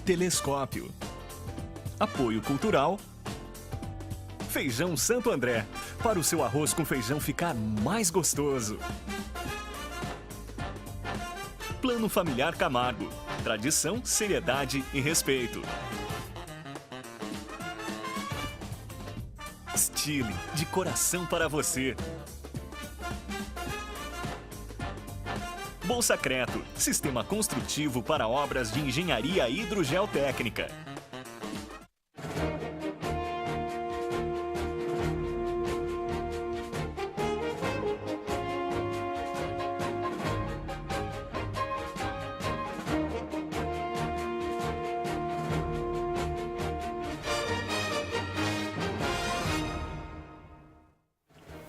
Telescópio. Apoio cultural. Feijão Santo André, para o seu arroz com feijão ficar mais gostoso. Plano Familiar Camargo. Tradição, seriedade e respeito. Stile, de coração para você. Bolsacreto, sistema construtivo para obras de engenharia hidrogeotécnica.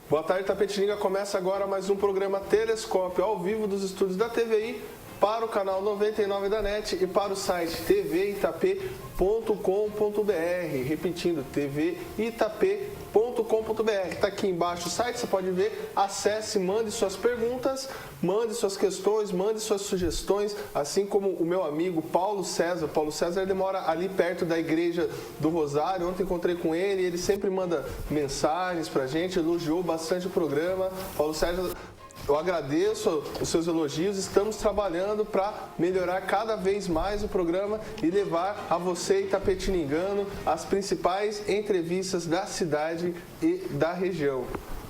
Boa tarde, Itapetininga. Começa agora mais um programa Telescópio, ao vivo dos estúdios da TVI, para o canal 99 da NET e para o site tvitap.com.br. Repetindo, tvitap.com.br. Está aqui embaixo o site, você pode ver. Acesse, mande suas perguntas, mande suas questões, mande suas sugestões, assim como o meu amigo Paulo César. Paulo César, ele mora ali perto da Igreja do Rosário. Ontem encontrei com ele, ele sempre manda mensagens pra gente, elogiou bastante o programa. Paulo César, eu agradeço os seus elogios, estamos trabalhando para melhorar cada vez mais o programa e levar a você, itapetiningano, as principais entrevistas da cidade e da região.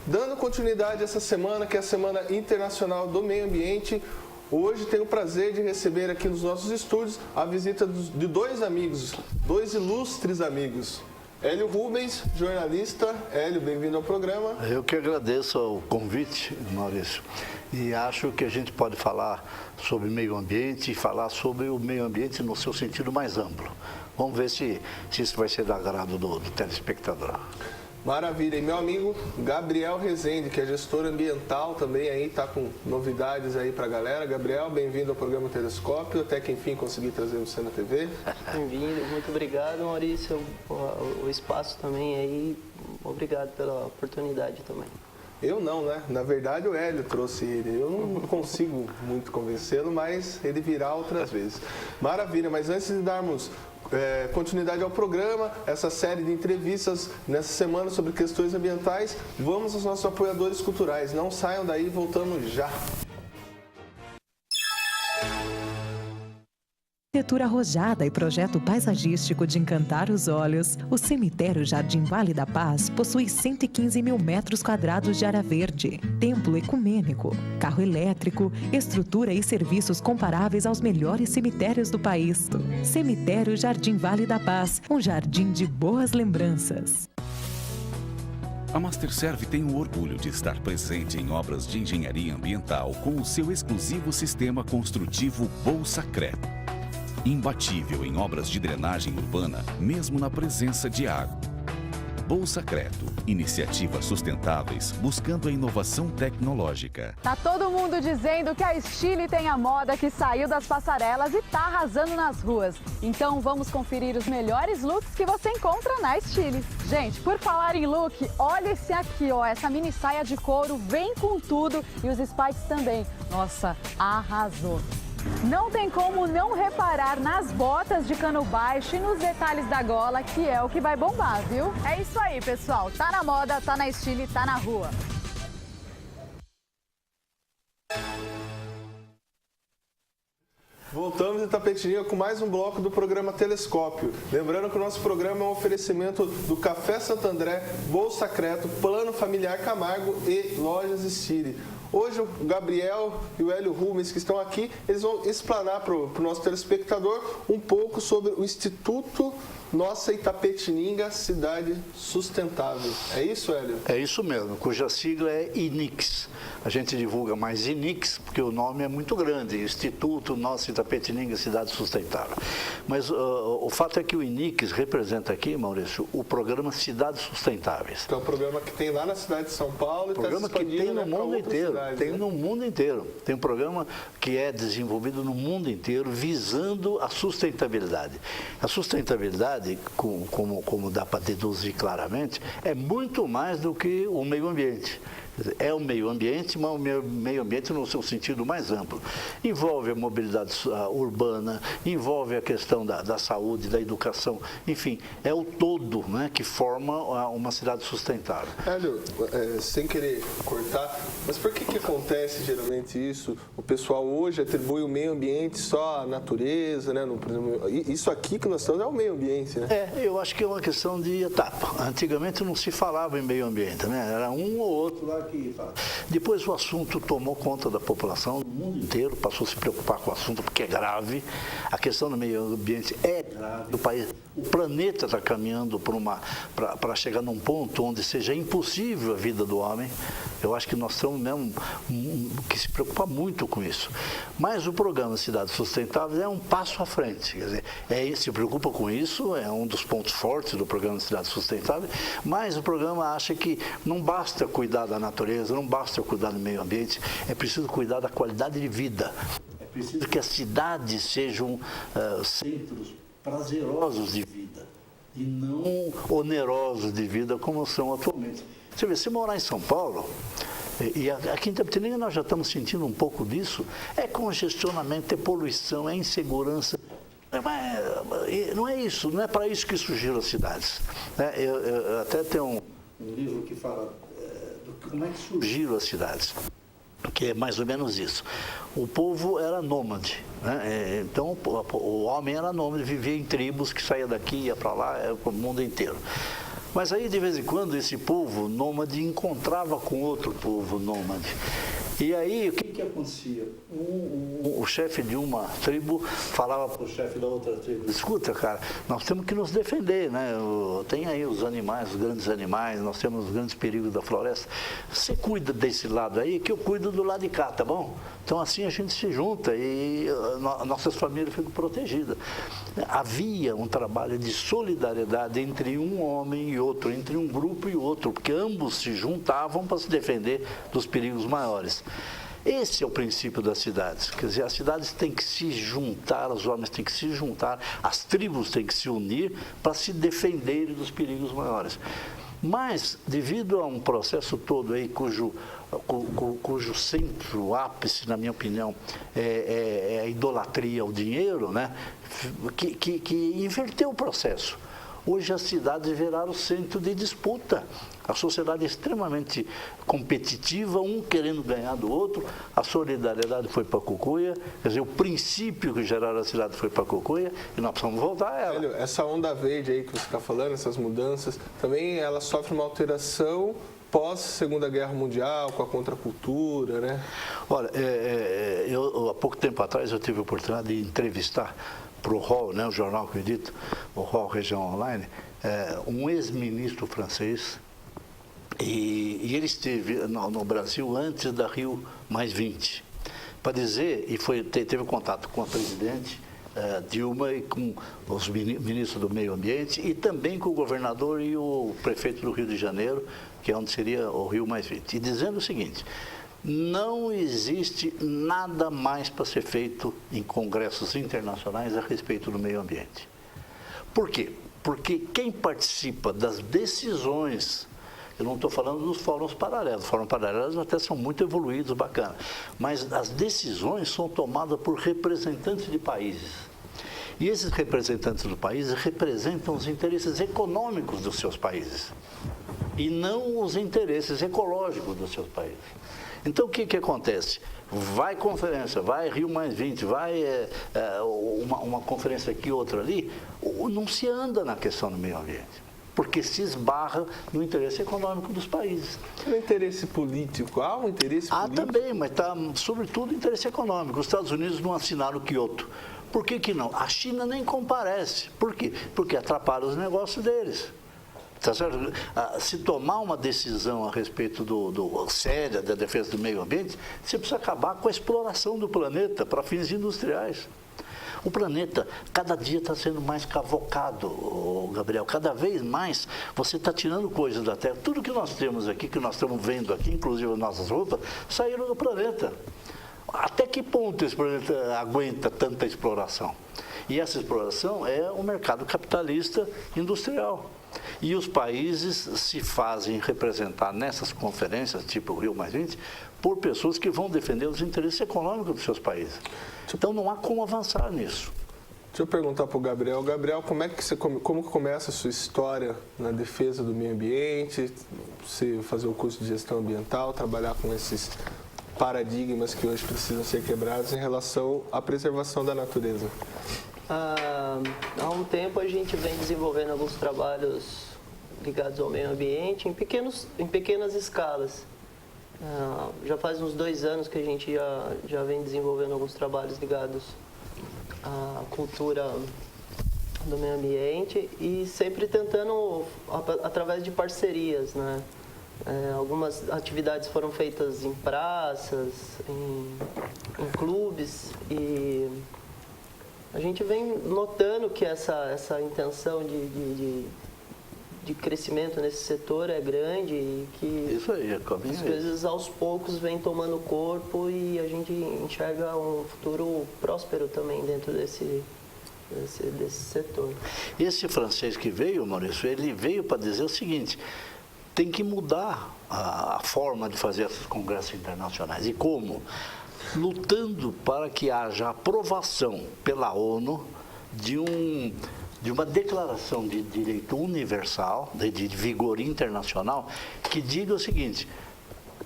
Dando continuidade essa semana, que é a Semana Internacional do Meio Ambiente, hoje tenho o prazer de receber aqui nos nossos estúdios a visita de dois amigos, dois ilustres amigos. Hélio Rubens, jornalista. Hélio, bem-vindo ao programa. Eu que agradeço o convite, Maurício, e acho que a gente pode falar sobre meio ambiente e falar sobre o meio ambiente no seu sentido mais amplo. Vamos ver se isso vai ser do agrado do telespectador. Maravilha. E meu amigo Gabriel Rezende, que é gestor ambiental também, aí está com novidades aí para a galera. Gabriel, bem-vindo ao programa Telescópio, até que enfim consegui trazer você na TV. Bem-vindo, muito obrigado, Maurício, o espaço também aí, obrigado pela oportunidade também. Eu não, né? Na verdade o Hélio trouxe ele, eu não consigo muito convencê-lo, mas ele virá outras vezes. Maravilha, mas antes de darmos continuidade ao programa, essa série de entrevistas nessa semana sobre questões ambientais, vamos aos nossos apoiadores culturais. Não saiam daí, voltamos já. Arquitetura arrojada e projeto paisagístico de encantar os olhos, o cemitério Jardim Vale da Paz possui 115 mil metros quadrados de área verde, templo ecumênico, carro elétrico, estrutura e serviços comparáveis aos melhores cemitérios do país. Cemitério Jardim Vale da Paz, um jardim de boas lembranças. A Masterserv tem o orgulho de estar presente em obras de engenharia ambiental com o seu exclusivo sistema construtivo Bolsacreto. Imbatível em obras de drenagem urbana, mesmo na presença de água. Bolsacreto, iniciativas sustentáveis buscando a inovação tecnológica. Tá todo mundo dizendo que a Stile tem a moda que saiu das passarelas e tá arrasando nas ruas. Então vamos conferir os melhores looks que você encontra na Stile. Gente, por falar em look, olha esse aqui, ó, essa mini saia de couro vem com tudo e os spikes também. Nossa, arrasou! Não tem como não reparar nas botas de cano baixo e nos detalhes da gola, que é o que vai bombar, viu? É isso aí, pessoal. Tá na moda, tá na Stile, tá na rua. Voltamos em Itapetininga com mais um bloco do programa Telescópio. Lembrando que o nosso programa é um oferecimento do Café Santo André, Bolsacreto, Plano Familiar Camargo e Lojas Stile. Hoje o Gabriel e o Hélio Rubens, que estão aqui, eles vão explanar para o nosso telespectador um pouco sobre o Instituto Nossa Itapetininga Cidade Sustentável. É isso, Hélio? É isso mesmo, cuja sigla é INIX. A gente divulga mais INIX porque o nome é muito grande, Instituto Nossa Itapetininga Cidade Sustentável. Mas o fato é que o INIX representa aqui, Maurício, o programa Cidades Sustentáveis. Que é um programa que tem lá na cidade de São Paulo e está se programa que tem no mundo inteiro. Tem no mundo inteiro. Tem um programa que é desenvolvido no mundo inteiro visando a sustentabilidade. A sustentabilidade, como dá para deduzir claramente, é muito mais do que o meio ambiente. Quer dizer, é o meio ambiente, mas o meio ambiente no seu sentido mais amplo. Envolve a mobilidade urbana, envolve a questão da saúde, da educação, enfim, é o todo, né, que forma uma cidade sustentável. Hélio, sem querer cortar, mas por que acontece geralmente isso? O pessoal hoje atribui o meio ambiente só à natureza, né? Isso aqui que nós estamos é o meio ambiente, né? Eu acho que é uma questão de etapa. Antigamente não se falava em meio ambiente, né? Era um ou outro lá que falava. Depois o assunto tomou conta da população, do mundo inteiro passou a se preocupar com o assunto porque é grave. A questão do meio ambiente é grave. O planeta está caminhando para chegar num ponto onde seja impossível a vida do homem. Eu acho que nós estamos mesmo que se preocupar muito com isso. Mas o programa Cidades Sustentáveis é um passo à frente. Quer dizer, se preocupa com isso, é um dos pontos fortes do programa Cidades Sustentáveis, mas o programa acha que não basta cuidar da natureza, não basta cuidar do meio ambiente, é preciso cuidar da qualidade de vida. É preciso que as cidades sejam centros prazerosos de vida e não onerosos de vida como são atualmente. Você vê, se morar em São Paulo, e aqui em Itapetininga nós já estamos sentindo um pouco disso, é congestionamento, é poluição, é insegurança. Não é isso, não é para isso que surgiram as cidades. Eu até tenho um livro que fala como é que surgiram as cidades, que é mais ou menos isso. O povo era nômade, né? Então o homem era nômade, vivia em tribos que saía daqui, ia para lá, para o mundo inteiro. Mas aí, de vez em quando, esse povo nômade encontrava com outro povo nômade. E aí, o que acontecia? O chefe de uma tribo falava para o chefe da outra tribo: escuta, cara, nós temos que nos defender, né? Tem aí os animais, os grandes animais, nós temos os grandes perigos da floresta. Você cuida desse lado aí, que eu cuido do lado de cá, tá bom? Então, assim a gente se junta e nossas famílias ficam protegidas. Havia um trabalho de solidariedade entre um homem e outro, entre um grupo e outro, porque ambos se juntavam para se defender dos perigos maiores. Esse é o princípio das cidades. Quer dizer, as cidades têm que se juntar, os homens têm que se juntar, as tribos têm que se unir para se defenderem dos perigos maiores. Mas, devido a um processo todo aí, cujo centro, ápice, na minha opinião, é a idolatria ao dinheiro, né? que inverteu o processo. Hoje as cidades viraram centro de disputa. A sociedade é extremamente competitiva, um querendo ganhar do outro. A solidariedade foi para a cucuia, quer dizer, o princípio que geraram a cidade foi para a cucuia e nós precisamos voltar a ela. Hélio, essa onda verde aí que você está falando, essas mudanças, também ela sofre uma alteração pós-Segunda Guerra Mundial, com a contracultura, né? Olha, há pouco tempo atrás eu tive a oportunidade de entrevistar para o ROL, né, o jornal que eu edito, o ROL Região Online, um ex-ministro francês, e ele esteve no Brasil antes da Rio +20, para dizer, e teve contato com a presidente Dilma e com os ministros do Meio Ambiente, e também com o governador e o prefeito do Rio de Janeiro, que é onde seria o Rio +20, e dizendo o seguinte: não existe nada mais para ser feito em congressos internacionais a respeito do meio ambiente. Por quê? Porque quem participa das decisões, eu não estou falando dos fóruns paralelos até são muito evoluídos, bacana, mas as decisões são tomadas por representantes de países. E esses representantes do país representam os interesses econômicos dos seus países e não os interesses ecológicos dos seus países. Então, o que acontece? Vai conferência, vai Rio +20, vai uma conferência aqui, outra ali, não se anda na questão do meio ambiente, porque se esbarra no interesse econômico dos países. No interesse político, há um interesse político? Também, mas está sobretudo interesse econômico. Os Estados Unidos não assinaram o Kyoto. Por que não? A China nem comparece. Por quê? Porque atrapalha os negócios deles. Tá certo? Se tomar uma decisão a respeito séria da defesa do meio ambiente, você precisa acabar com a exploração do planeta para fins industriais. O planeta, cada dia está sendo mais cavocado, Gabriel. Cada vez mais você está tirando coisas da Terra. Tudo que nós temos aqui, que nós estamos vendo aqui, inclusive as nossas roupas, saíram do planeta. Até que ponto esse planeta aguenta tanta exploração? E essa exploração é o mercado capitalista industrial. E os países se fazem representar nessas conferências, tipo o Rio+20, por pessoas que vão defender os interesses econômicos dos seus países. Então não há como avançar nisso. Deixa eu perguntar para o Gabriel. Gabriel, como que começa a sua história na defesa do meio ambiente? Você fazer o curso de gestão ambiental, trabalhar com esses paradigmas que hoje precisam ser quebrados em relação à preservação da natureza? Há um tempo a gente vem desenvolvendo alguns trabalhos ligados ao meio ambiente em pequenas escalas. Já faz uns 2 anos que a gente já vem desenvolvendo alguns trabalhos ligados à cultura do meio ambiente e sempre tentando através de parcerias, né? Algumas atividades foram feitas em praças, em clubes, e a gente vem notando que essa intenção de crescimento nesse setor é grande e que Isso aí, as coisas aos poucos vêm tomando corpo e a gente enxerga um futuro próspero também dentro desse setor. Esse francês que veio, Maurício, ele veio para dizer o seguinte: tem que mudar a forma de fazer esses congressos internacionais. E como? Lutando para que haja aprovação pela ONU de uma declaração de direito universal, de vigor internacional, que diga o seguinte: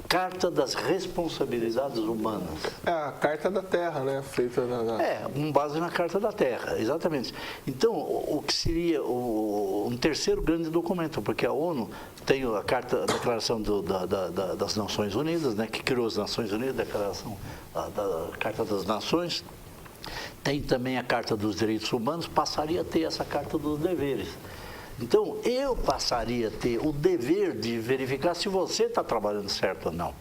Carta das Responsabilidades Humanas. É a Carta da Terra, né? Feita com base na Carta da Terra, exatamente. Então, o que seria um terceiro grande documento, porque a ONU tem a Declaração das Nações Unidas, né, que criou as Nações Unidas, Declaração da Carta das Nações, tem também a Carta dos Direitos Humanos, passaria a ter essa Carta dos Deveres. Então, eu passaria a ter o dever de verificar se você está trabalhando certo ou não.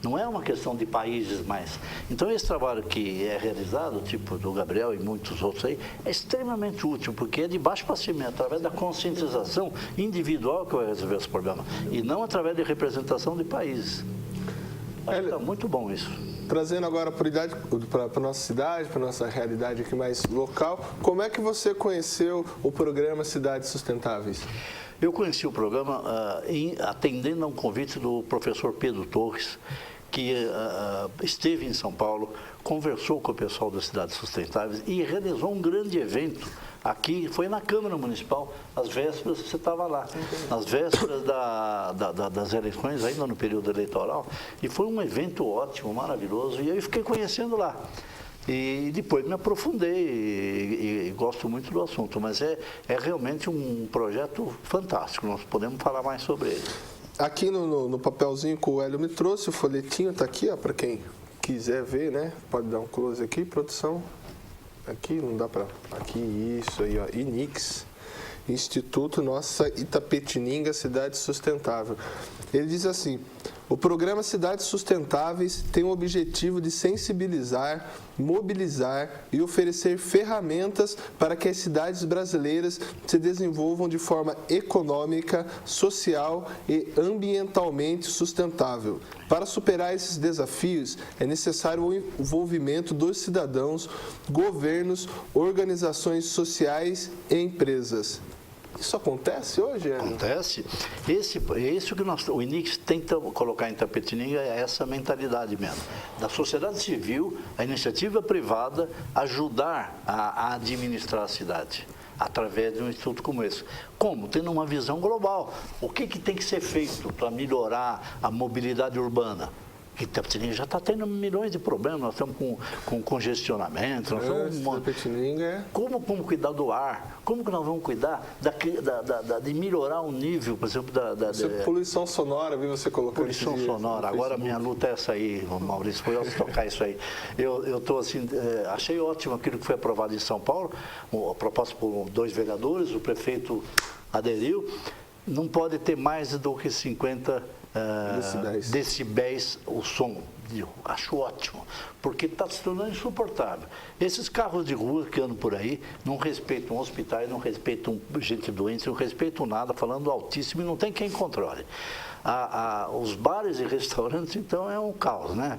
Não é uma questão de países mais. Então, esse trabalho que é realizado, tipo do Gabriel e muitos outros aí, é extremamente útil, porque é de baixo para cima, através da conscientização individual que vai resolver esse problema, e não através de representação de países. Acho que está muito bom isso. Trazendo agora para a nossa cidade, para a nossa realidade aqui mais local, como é que você conheceu o programa Cidades Sustentáveis? Eu conheci o programa atendendo a um convite do professor Pedro Torres, que esteve em São Paulo, conversou com o pessoal das Cidades Sustentáveis e realizou um grande evento aqui, foi na Câmara Municipal, às vésperas, você estava lá, nas vésperas das eleições, ainda no período eleitoral, e foi um evento ótimo, maravilhoso, e eu fiquei conhecendo lá. E depois me aprofundei e gosto muito do assunto, mas é realmente um projeto fantástico, nós podemos falar mais sobre ele. Aqui no papelzinho que o Hélio me trouxe, o folhetinho está aqui, para quem quiser ver, né? Pode dar um close aqui, produção. Aqui, não dá para... Aqui, isso aí, ó, INIX, Instituto Nossa Itapetininga Cidade Sustentável. Ele diz assim: o programa Cidades Sustentáveis tem o objetivo de sensibilizar, mobilizar e oferecer ferramentas para que as cidades brasileiras se desenvolvam de forma econômica, social e ambientalmente sustentável. Para superar esses desafios, é necessário o envolvimento dos cidadãos, governos, organizações sociais e empresas. Isso acontece hoje? Acontece. Isso que o INIX tenta colocar em Itapetininga, é essa mentalidade mesmo. Da sociedade civil, a iniciativa privada, ajudar a administrar a cidade, através de um instituto como esse. Como? Tendo uma visão global. O que tem que ser feito para melhorar a mobilidade urbana? Itapetininga já está tendo milhões de problemas, nós estamos com congestionamento, como cuidar do ar, como que nós vamos cuidar de melhorar o nível, por exemplo, poluição sonora, viu você colocando. Poluição sonora, agora minha luta é essa aí, Maurício, foi eu tocar isso aí. Eu estou assim, achei ótimo aquilo que foi aprovado em São Paulo, a proposta por 2 vereadores, o prefeito aderiu, não pode ter mais do que 50 decibéis o som. Eu acho ótimo, porque está se tornando insuportável. Esses carros de rua que andam por aí não respeitam hospitais, não respeitam gente doente, não respeitam nada, falando altíssimo, e não tem quem controle. Os bares e restaurantes, então, é um caos, né?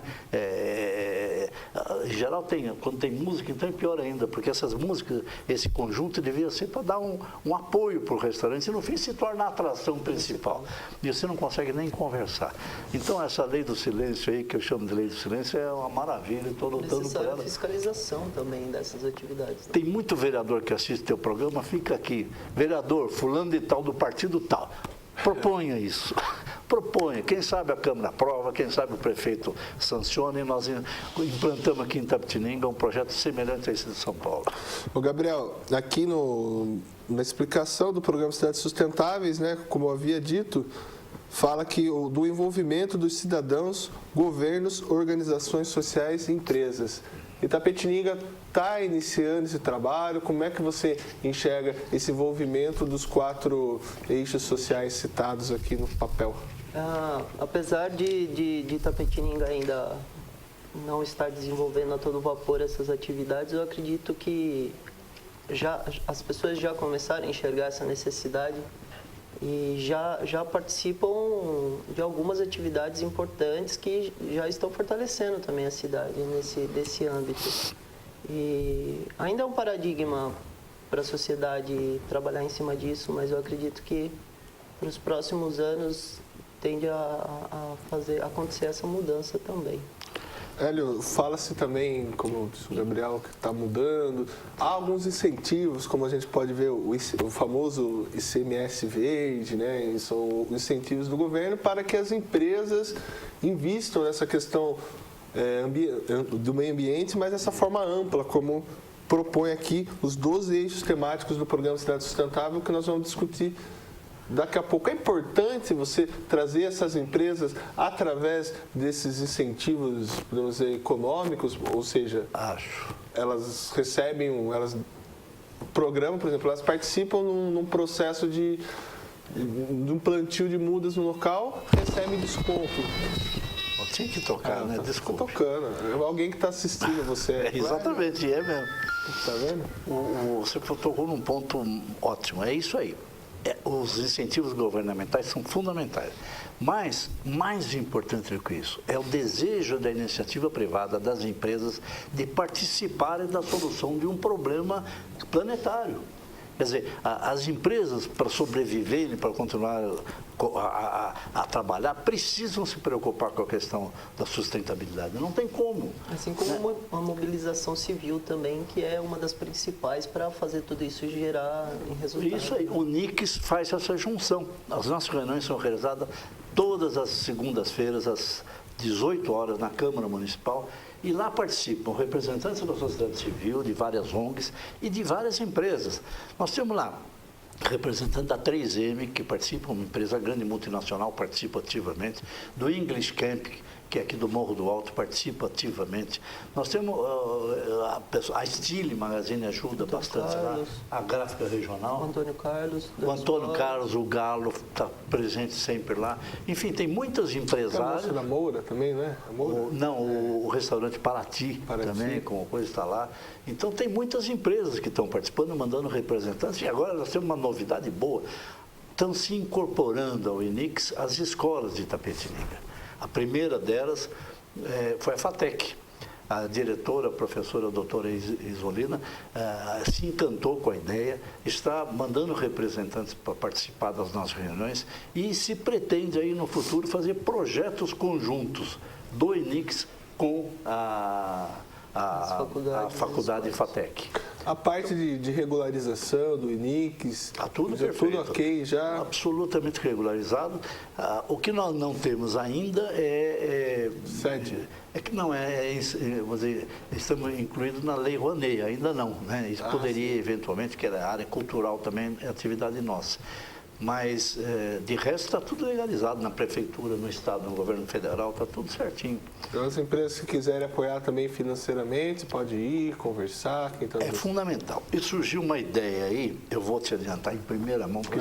em geral, quando tem música, então é pior ainda, porque essas músicas, esse conjunto devia ser para dar um apoio para o restaurante, e no fim se torna a atração principal. E você não consegue nem conversar. Então, essa lei do silêncio aí, que eu chamo de lei do silêncio, é uma maravilha, estou lutando por ela. Fiscalização também dessas atividades. Tem muito vereador que assiste teu programa, fica aqui, vereador, fulano de tal, do partido tal. Proponha isso, proponha. Quem sabe a Câmara aprova, quem sabe o prefeito sanciona, e nós implantamos aqui em Itapetininga um projeto semelhante a esse de São Paulo. Ô Gabriel, aqui na explicação do programa Cidades Sustentáveis, né, como eu havia dito, fala que do envolvimento dos cidadãos, governos, organizações sociais e empresas. Itapetininga está iniciando esse trabalho, como é que você enxerga esse envolvimento dos 4 eixos sociais citados aqui no papel? Apesar de Itapetininga ainda não estar desenvolvendo a todo vapor essas atividades, eu acredito que as pessoas já começaram a enxergar essa necessidade e já participam de algumas atividades importantes que já estão fortalecendo também a cidade nesse âmbito. E ainda é um paradigma para a sociedade trabalhar em cima disso, mas eu acredito que para os próximos anos tende a acontecer essa mudança também. Hélio, fala-se também, como disse o Gabriel, que está mudando. Há alguns incentivos, como a gente pode ver, o famoso ICMS verde, né? São incentivos do governo para que as empresas invistam nessa questão do meio ambiente, mas dessa forma ampla, como propõe aqui os 12 eixos temáticos do Programa Cidade Sustentável, que nós vamos discutir daqui a pouco. É importante você trazer essas empresas através desses incentivos, podemos dizer, econômicos, ou seja, elas recebem, o programa, por exemplo, elas participam num processo de um plantio de mudas no local, recebem desconto. Tinha que tocar, né? Desculpa. Tocando. Alguém que está assistindo você. Exatamente, é mesmo. Tá vendo? Você tocou num ponto ótimo, é isso aí. Os incentivos governamentais são fundamentais. Mas, mais importante do que isso, é o desejo da iniciativa privada, das empresas, de participarem da solução de um problema planetário. Quer dizer, as empresas, para sobreviverem, para continuar a trabalhar, precisam se preocupar com a questão da sustentabilidade. Não tem como. Assim como uma mobilização civil também, que é uma das principais para fazer tudo isso gerar em resultado. Isso aí, o NICS faz essa junção. As nossas reuniões são realizadas todas as segundas-feiras, às 18 horas, na Câmara Municipal. E lá participam representantes da sociedade civil, de várias ONGs e de várias empresas. Nós temos lá representante da 3M, que participa, uma empresa grande multinacional, participa ativamente, do English Camp, que é aqui do Morro do Alto, participa ativamente. Nós temos a Stile Magazine ajuda bastante lá, a gráfica regional. O Antônio Carlos. O Antônio Carlos, o Galo, está presente sempre lá. Enfim, tem muitas empresárias. A da Moura também, né? O restaurante Paraty também, como coisa está lá. Então, tem muitas empresas que estão participando, mandando representantes. E agora nós temos uma novidade boa. Estão se incorporando ao INICS as escolas de Itapetininga. A primeira delas foi a FATEC. A diretora, a professora, a doutora Isolina, se encantou com a ideia, está mandando representantes para participar das nossas reuniões e se pretende aí no futuro fazer projetos conjuntos do INICS com a faculdade FATEC. A parte de regularização do INICS, está tudo perfeito. Tudo ok já? Absolutamente regularizado. O que nós não temos ainda sede. É que não vamos dizer, estamos incluídos na Lei Rouanet, ainda não, né? Isso poderia, eventualmente, que era a área cultural também, é atividade nossa. Mas, de resto, está tudo legalizado na Prefeitura, no Estado, no Governo Federal, está tudo certinho. Então, as empresas que quiserem apoiar também financeiramente, pode ir, conversar. É fundamental. E surgiu uma ideia aí, eu vou te adiantar em primeira mão, porque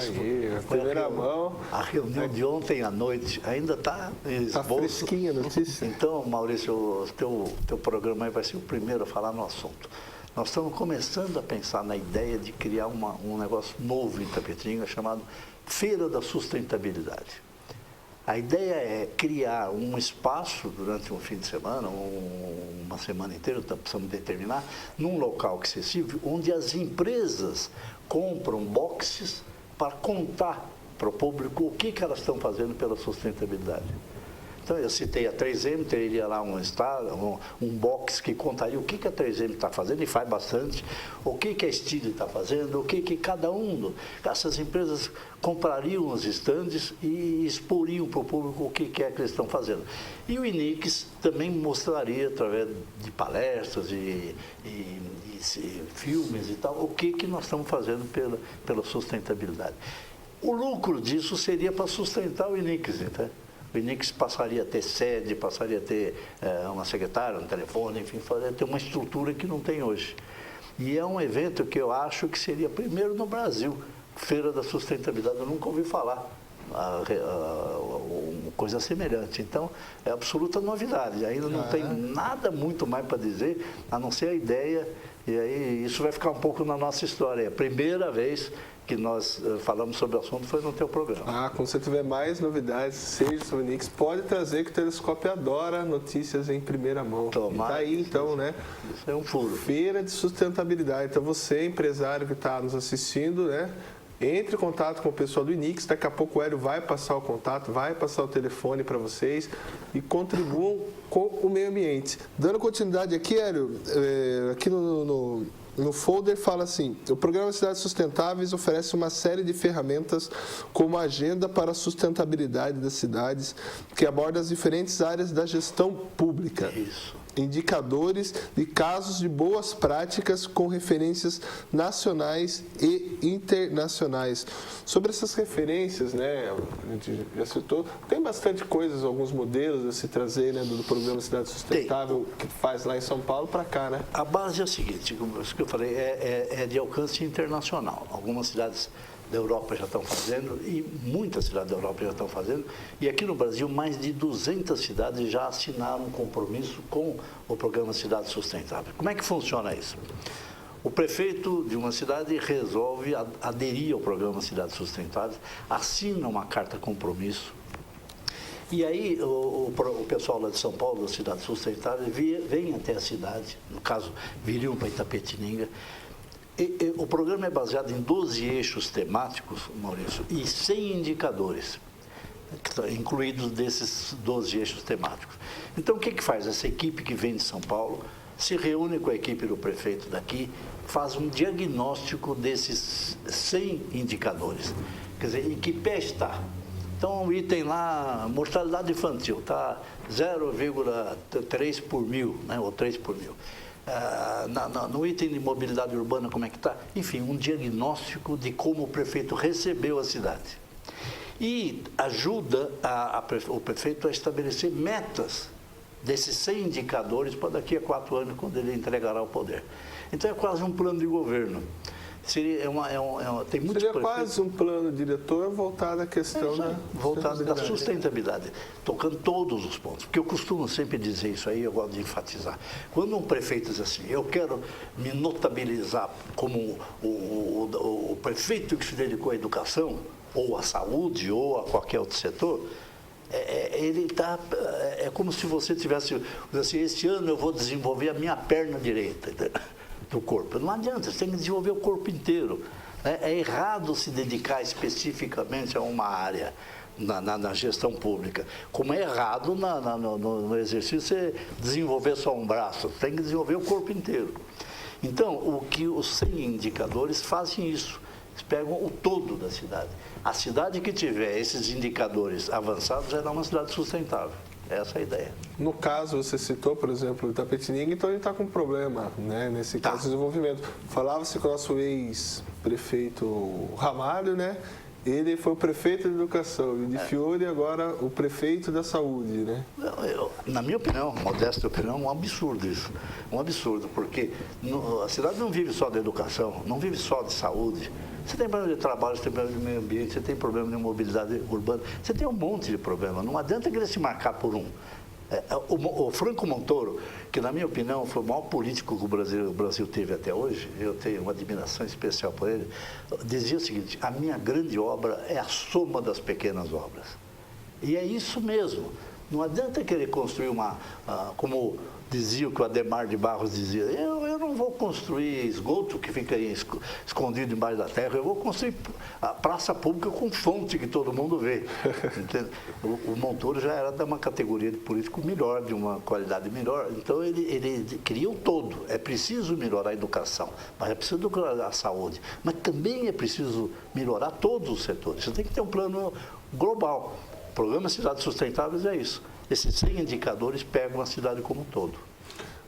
a reunião de ontem à noite ainda está fresquinha a notícia. Então, Maurício, o teu programa aí vai ser o primeiro a falar no assunto. Nós estamos começando a pensar na ideia de criar um negócio novo em Itapetininga chamado Feira da Sustentabilidade. A ideia é criar um espaço durante um fim de semana, um uma semana inteira, então precisamos determinar, num local acessível, onde as empresas compram boxes para contar para o público o que elas estão fazendo pela sustentabilidade. Então, eu citei a 3M, teria lá um box que contaria o que a 3M está fazendo, e faz bastante, o que a Stile está fazendo, o que cada um dessas empresas comprariam os estandes e exporiam para o público o que é que eles estão fazendo. E o INIX também mostraria, através de palestras e filmes e tal, o que nós estamos fazendo pela sustentabilidade. O lucro disso seria para sustentar o INIX, então. O INIX passaria a ter sede, passaria a ter uma secretária, um telefone, enfim, passaria a ter uma estrutura que não tem hoje. E é um evento que eu acho que seria primeiro no Brasil, Feira da Sustentabilidade. Eu nunca ouvi falar uma coisa semelhante. Então, é absoluta novidade. Ainda não tem nada muito mais para dizer, a não ser a ideia. E aí isso vai ficar um pouco na nossa história. É a primeira vez que nós falamos sobre o assunto foi no teu programa. Quando você tiver mais novidades, seja sobre o INIX, pode trazer que o Telescópio adora notícias em primeira mão. Tomara. Tá aí então, né? Isso é um furo. Feira de Sustentabilidade. Então você, empresário que está nos assistindo, né? Entre em contato com o pessoal do INIX, daqui a pouco o Hélio vai passar o contato, vai passar o telefone para vocês e contribuam com o meio ambiente. Dando continuidade aqui, Hélio, aqui no folder fala assim: o Programa Cidades Sustentáveis oferece uma série de ferramentas como a Agenda para a Sustentabilidade das Cidades, que aborda as diferentes áreas da gestão pública. Isso. Indicadores de casos de boas práticas com referências nacionais e internacionais. Sobre essas referências, né, a gente já citou, tem bastante coisas, alguns modelos a se trazer, né, do Programa Cidade Sustentável que faz lá em São Paulo para cá, né? A base é a seguinte, isso que eu falei, é de alcance internacional. Algumas cidades da Europa já estão fazendo, e muitas cidades da Europa já estão fazendo, e aqui no Brasil mais de 200 cidades já assinaram um compromisso com o Programa Cidade Sustentável. Como é que funciona isso? O prefeito de uma cidade resolve aderir ao Programa Cidade Sustentável, assina uma carta compromisso, e aí o pessoal lá de São Paulo, da Cidade Sustentável, vem até a cidade, no caso, viriam para Itapetininga. O programa é baseado em 12 eixos temáticos, Maurício, e 100 indicadores, incluídos desses 12 eixos temáticos. Então, o que faz? Essa equipe que vem de São Paulo se reúne com a equipe do prefeito daqui, faz um diagnóstico desses 100 indicadores. Quer dizer, em que pé está? Então, o item lá, mortalidade infantil, está 0,3 por mil, né, ou 3 por mil. No item de mobilidade urbana, como é que está? Enfim, um diagnóstico de como o prefeito recebeu a cidade. E ajuda o prefeito a estabelecer metas desses 100 indicadores para daqui a 4 anos, quando ele entregará o poder. Então, é quase um plano de governo. Seria quase um plano diretor voltado à questão da sustentabilidade, tocando todos os pontos. Porque eu costumo sempre dizer isso aí, eu gosto de enfatizar. Quando um prefeito diz assim, eu quero me notabilizar como o prefeito que se dedicou à educação, ou à saúde, ou a qualquer outro setor, é como se você tivesse, assim, este ano eu vou desenvolver a minha perna direita, entendeu? Do corpo. Não adianta, você tem que desenvolver o corpo inteiro. É errado se dedicar especificamente a uma área na gestão pública, como é errado no exercício você desenvolver só um braço, tem que desenvolver o corpo inteiro. Então, os 100 indicadores fazem isso, eles pegam o todo da cidade. A cidade que tiver esses indicadores avançados será uma cidade sustentável. Essa é a ideia. No caso, você citou, por exemplo, o Itapetininga, então ele está com um problema, né, nesse caso de desenvolvimento. Falava-se com o nosso ex-prefeito Ramalho, né? Ele foi o prefeito da educação, e de Fiore agora o prefeito da saúde, né? Na minha opinião, modesta opinião, é um absurdo isso. Um absurdo, porque a cidade não vive só de educação, não vive só de saúde. Você tem problema de trabalho, você tem problema de meio ambiente, você tem problema de mobilidade urbana, você tem um monte de problema. Não adianta querer se marcar por um. O Franco Montoro, que na minha opinião foi o maior político que o Brasil teve até hoje, eu tenho uma admiração especial por ele, dizia o seguinte: a minha grande obra é a soma das pequenas obras. E é isso mesmo. Não adianta querer construir como dizia o que o Adhemar de Barros dizia, eu não vou construir esgoto que fica aí escondido embaixo da terra, eu vou construir a praça pública com fonte que todo mundo vê. O Montoro já era de uma categoria de político melhor, de uma qualidade melhor, então ele queria o todo. É preciso melhorar a educação, mas é preciso melhorar a saúde, mas também é preciso melhorar todos os setores. Você tem que ter um plano global. O programa Cidades Sustentáveis é isso. Esses 100 indicadores pegam a cidade como um todo.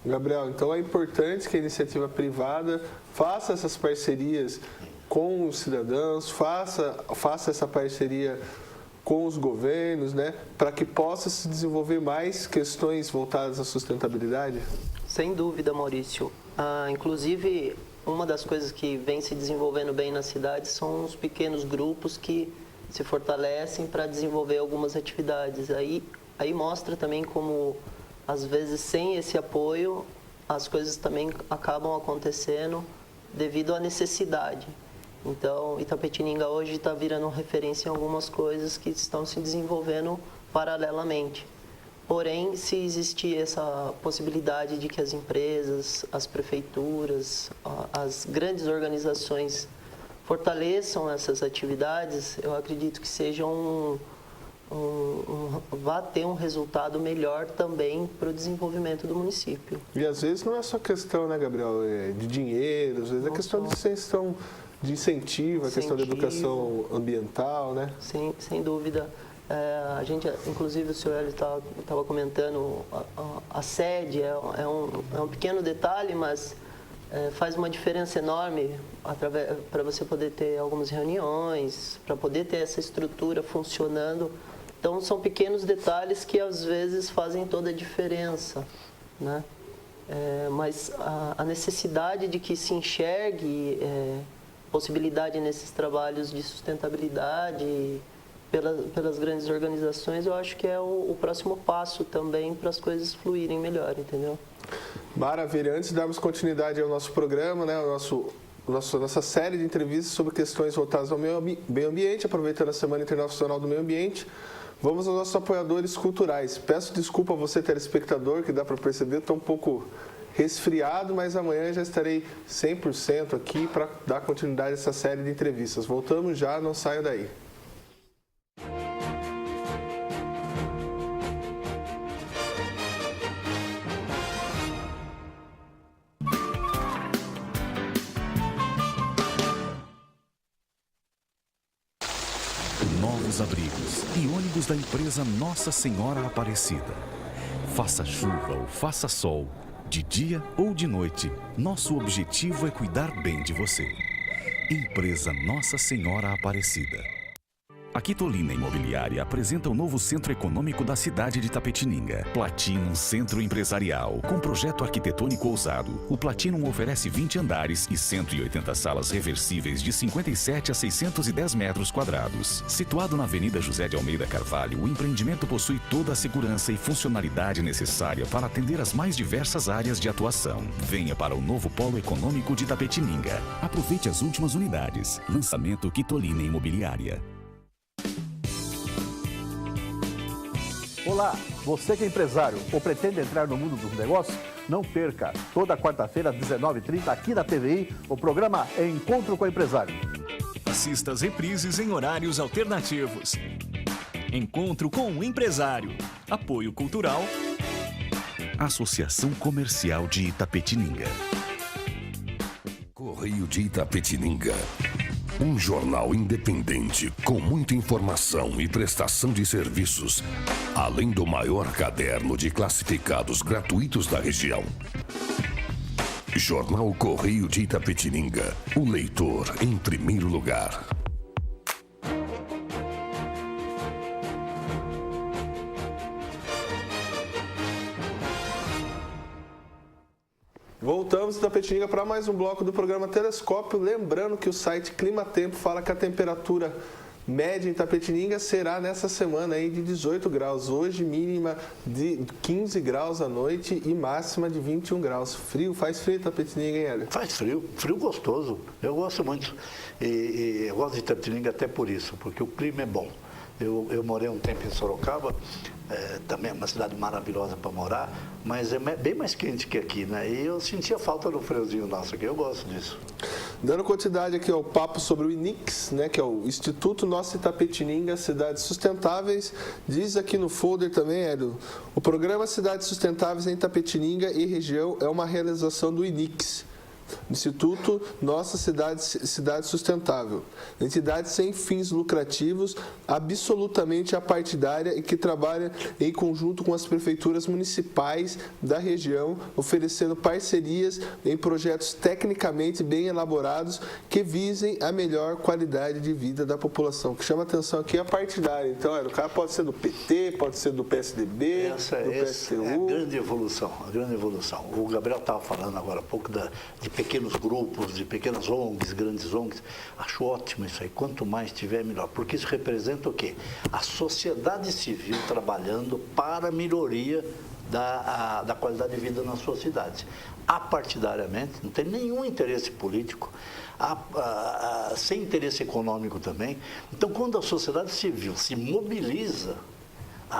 Gabriel, então é importante que a iniciativa privada faça essas parcerias com os cidadãos, faça essa parceria com os governos, né, para que possa se desenvolver mais questões voltadas à sustentabilidade? Sem dúvida, Maurício. Inclusive, uma das coisas que vem se desenvolvendo bem na cidade são os pequenos grupos que se fortalecem para desenvolver algumas atividades. Aí mostra também como, às vezes, sem esse apoio, as coisas também acabam acontecendo devido à necessidade. Então, Itapetininga hoje está virando referência em algumas coisas que estão se desenvolvendo paralelamente. Porém, se existir essa possibilidade de que as empresas, as prefeituras, as grandes organizações fortaleçam essas atividades, eu acredito que seja vá ter um resultado melhor também para o desenvolvimento do município. E às vezes não é só questão, né, Gabriel, de dinheiro, às vezes é questão de incentivo, a questão da educação ambiental, né? Sem dúvida. A gente, inclusive o senhor estava comentando, a sede é um pequeno detalhe, mas faz uma diferença enorme para você poder ter algumas reuniões, para poder ter essa estrutura funcionando. Então, são pequenos detalhes que, às vezes, fazem toda a diferença, né? Mas a necessidade de que se enxergue possibilidade nesses trabalhos de sustentabilidade pelas grandes organizações, eu acho que é o próximo passo também para as coisas fluírem melhor, entendeu? Maravilha. Antes de darmos continuidade ao nosso programa, né, nossa série de entrevistas sobre questões voltadas ao meio ambiente, aproveitando a Semana Internacional do Meio Ambiente, vamos aos nossos apoiadores culturais. Peço desculpa a você, telespectador, que dá para perceber, estou um pouco resfriado, mas amanhã já estarei 100% aqui para dar continuidade a essa série de entrevistas. Voltamos já, não saia daí. Novos abrigos e ônibus da empresa Nossa Senhora Aparecida. Faça chuva ou faça sol, de dia ou de noite, nosso objetivo é cuidar bem de você. Empresa Nossa Senhora Aparecida. A Quitolina Imobiliária apresenta o novo centro econômico da cidade de Itapetininga. Platinum Centro Empresarial. Com projeto arquitetônico ousado, o Platinum oferece 20 andares e 180 salas reversíveis de 57 a 610 metros quadrados. Situado na Avenida José de Almeida Carvalho, o empreendimento possui toda a segurança e funcionalidade necessária para atender as mais diversas áreas de atuação. Venha para o novo polo econômico de Itapetininga. Aproveite as últimas unidades. Lançamento Quitolina Imobiliária. Olá, você que é empresário ou pretende entrar no mundo dos negócios? Não perca, toda quarta-feira às 19h30 aqui na TVI, o programa Encontro com o Empresário. Assista as reprises em horários alternativos. Encontro com o Empresário. Apoio Cultural. Associação Comercial de Itapetininga. Correio de Itapetininga. Um jornal independente com muita informação e prestação de serviços, além do maior caderno de classificados gratuitos da região. Jornal Correio de Itapetininga, o leitor em primeiro lugar. Voltamos da Itapetininga para mais um bloco do programa Telescópio. Lembrando que o site Clima Tempo fala que a temperatura média em Itapetininga será nessa semana aí de 18 graus. Hoje mínima de 15 graus à noite e máxima de 21 graus. Frio, faz frio em Itapetininga, hein, Hélio? Faz frio, frio gostoso. Eu gosto muito. E eu gosto de Itapetininga até por isso, porque o clima é bom. Eu morei um tempo em Sorocaba, também é uma cidade maravilhosa para morar, mas é bem mais quente que aqui, né? E eu sentia falta do friozinho nosso aqui, eu gosto disso. Dando continuidade aqui ao papo sobre o INIX, né, que é o Instituto Nossa Itapetininga Cidades Sustentáveis, diz aqui no folder também, Hélio, o programa Cidades Sustentáveis em Itapetininga e região é uma realização do INIX, Instituto Nossa Cidade Sustentável, entidade sem fins lucrativos, absolutamente apartidária e que trabalha em conjunto com as prefeituras municipais da região, oferecendo parcerias em projetos tecnicamente bem elaborados que visem a melhor qualidade de vida da população. O que chama atenção aqui é a partidária. Então, o cara pode ser do PT, pode ser do PSDB, essa do é PSTU. a grande evolução. O Gabriel estava falando agora há pouco de pequenos grupos, de pequenas ONGs, grandes ONGs. Acho ótimo isso aí. Quanto mais tiver, melhor. Porque isso representa o quê? A sociedade civil trabalhando para a melhoria da qualidade de vida nas suas cidades. Apartidariamente, não tem nenhum interesse político, sem interesse econômico também. Então, quando a sociedade civil se mobiliza,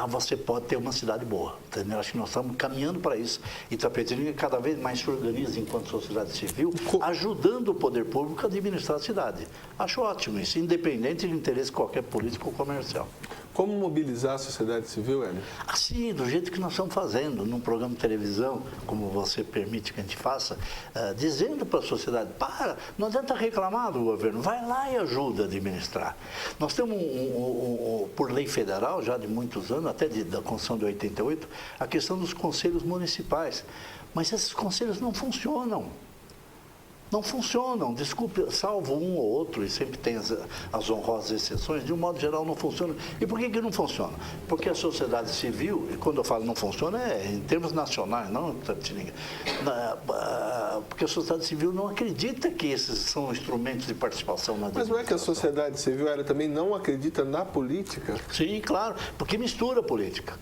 você pode ter uma cidade boa, entendeu? Acho que nós estamos caminhando para isso. Itapetininga cada vez mais se organiza enquanto sociedade civil, ajudando o poder público a administrar a cidade. Acho ótimo isso, independente de interesse qualquer político ou comercial. Como mobilizar a sociedade civil, Hélio? Assim, do jeito que nós estamos fazendo, num programa de televisão, como você permite que a gente faça, dizendo para a sociedade, não adianta reclamar do governo, vai lá e ajuda a administrar. Nós temos, por lei federal, já de muitos anos, até da Constituição de 88, a questão dos conselhos municipais. Mas esses conselhos não funcionam. Não funcionam, desculpe, salvo um ou outro, e sempre tem as honrosas exceções, de um modo geral não funciona. E por que não funciona? Porque a sociedade civil, e quando eu falo não funciona, é em termos nacionais, não porque a sociedade civil não acredita que esses são instrumentos de participação na Mas não é que a sociedade civil ela também não acredita na política? Sim, claro, porque mistura a política.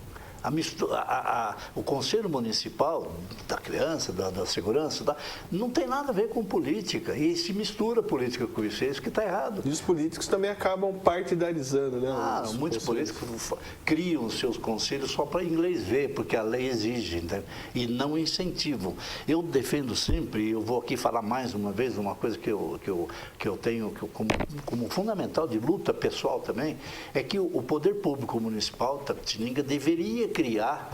O Conselho Municipal da Criança, da Segurança, não tem nada a ver com política. E se mistura política com isso, é isso que está errado. E os políticos também acabam partidarizando, né? Muitos políticos criam os seus conselhos só para inglês ver, porque a lei exige, entende? E não incentivam. Eu defendo sempre, e eu vou aqui falar mais uma vez, uma coisa que eu tenho como fundamental de luta pessoal também, é que o poder público municipal, Itapetininga, deveria criar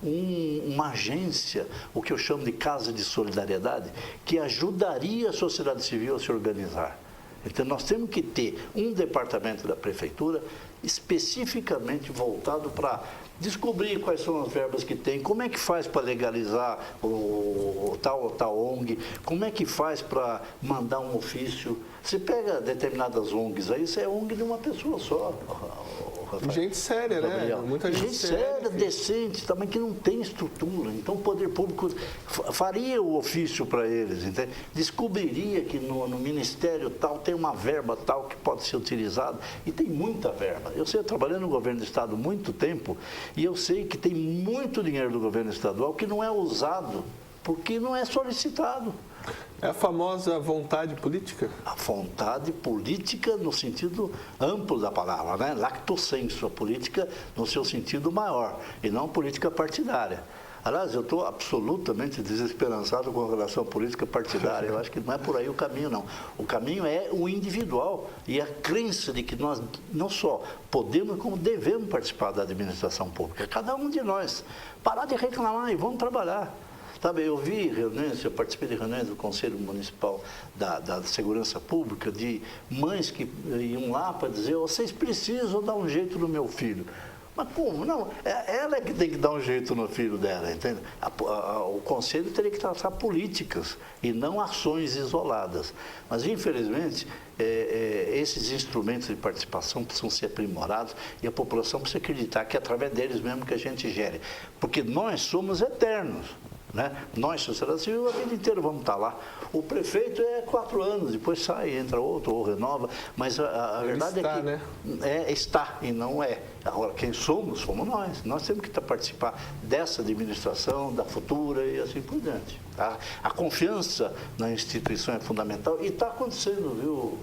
uma agência, o que eu chamo de casa de solidariedade, que ajudaria a sociedade civil a se organizar. Então, nós temos que ter um departamento da prefeitura especificamente voltado para descobrir quais são as verbas que tem, como é que faz para legalizar o tal ONG, como é que faz para mandar um ofício. Você pega determinadas ONGs aí, isso é ONG de uma pessoa só. Gente séria, né? Muita gente séria, decente, também que não tem estrutura. Então, o poder público faria o ofício para eles, entende? Descobriria que no ministério tal tem uma verba tal que pode ser utilizada, e tem muita verba. Eu trabalhando no governo do estado há muito tempo, e eu sei que tem muito dinheiro do governo estadual que não é usado, porque não é solicitado. É a famosa vontade política? A vontade política no sentido amplo da palavra, né? Lacto sensu, a política no seu sentido maior, e não política partidária. Aliás, eu estou absolutamente desesperançado com relação à política partidária. Eu acho que não é por aí o caminho, não. O caminho é o individual e a crença de que nós não só podemos, como devemos participar da administração pública. Cada um de nós. Parar de reclamar e vamos trabalhar. Sabe, eu vi reuniões, eu participei de reuniões do Conselho Municipal da Segurança Pública, de mães que iam lá para dizer, vocês precisam dar um jeito no meu filho. Mas como? Não, ela é que tem que dar um jeito no filho dela, entende? O Conselho teria que traçar políticas e não ações isoladas. Mas, infelizmente, esses instrumentos de participação precisam ser aprimorados e a população precisa acreditar que é através deles mesmo que a gente gere. Porque nós somos eternos. Né? Nós, sociedade civil, a vida inteira vamos estar lá. O prefeito é 4 anos, depois sai, entra outro ou renova, mas a verdade está, é que né? Está e não é. Agora, quem somos nós. Nós temos que participar dessa administração, da futura e assim por diante. Tá? A confiança na instituição é fundamental e está acontecendo, viu?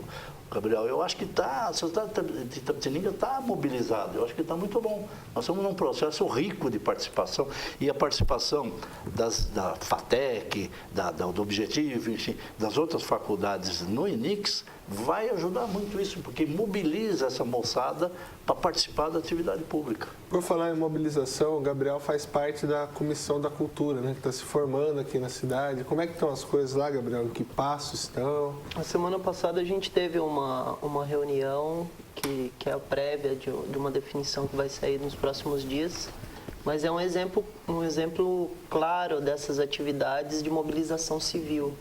Gabriel, eu acho que a sociedade de Itapetininga está mobilizada, eu acho que está muito bom. Nós estamos num processo rico de participação, e a participação da FATEC, do Objetivo, enfim, das outras faculdades no INIX, vai ajudar muito isso, porque mobiliza essa moçada para participar da atividade pública. Por falar em mobilização, o Gabriel faz parte da Comissão da Cultura, né, que está se formando aqui na cidade. Como é que estão as coisas lá, Gabriel? Em que passos estão? A semana passada a gente teve uma reunião que é a prévia de uma definição que vai sair nos próximos dias, mas é um exemplo claro dessas atividades de mobilização civil.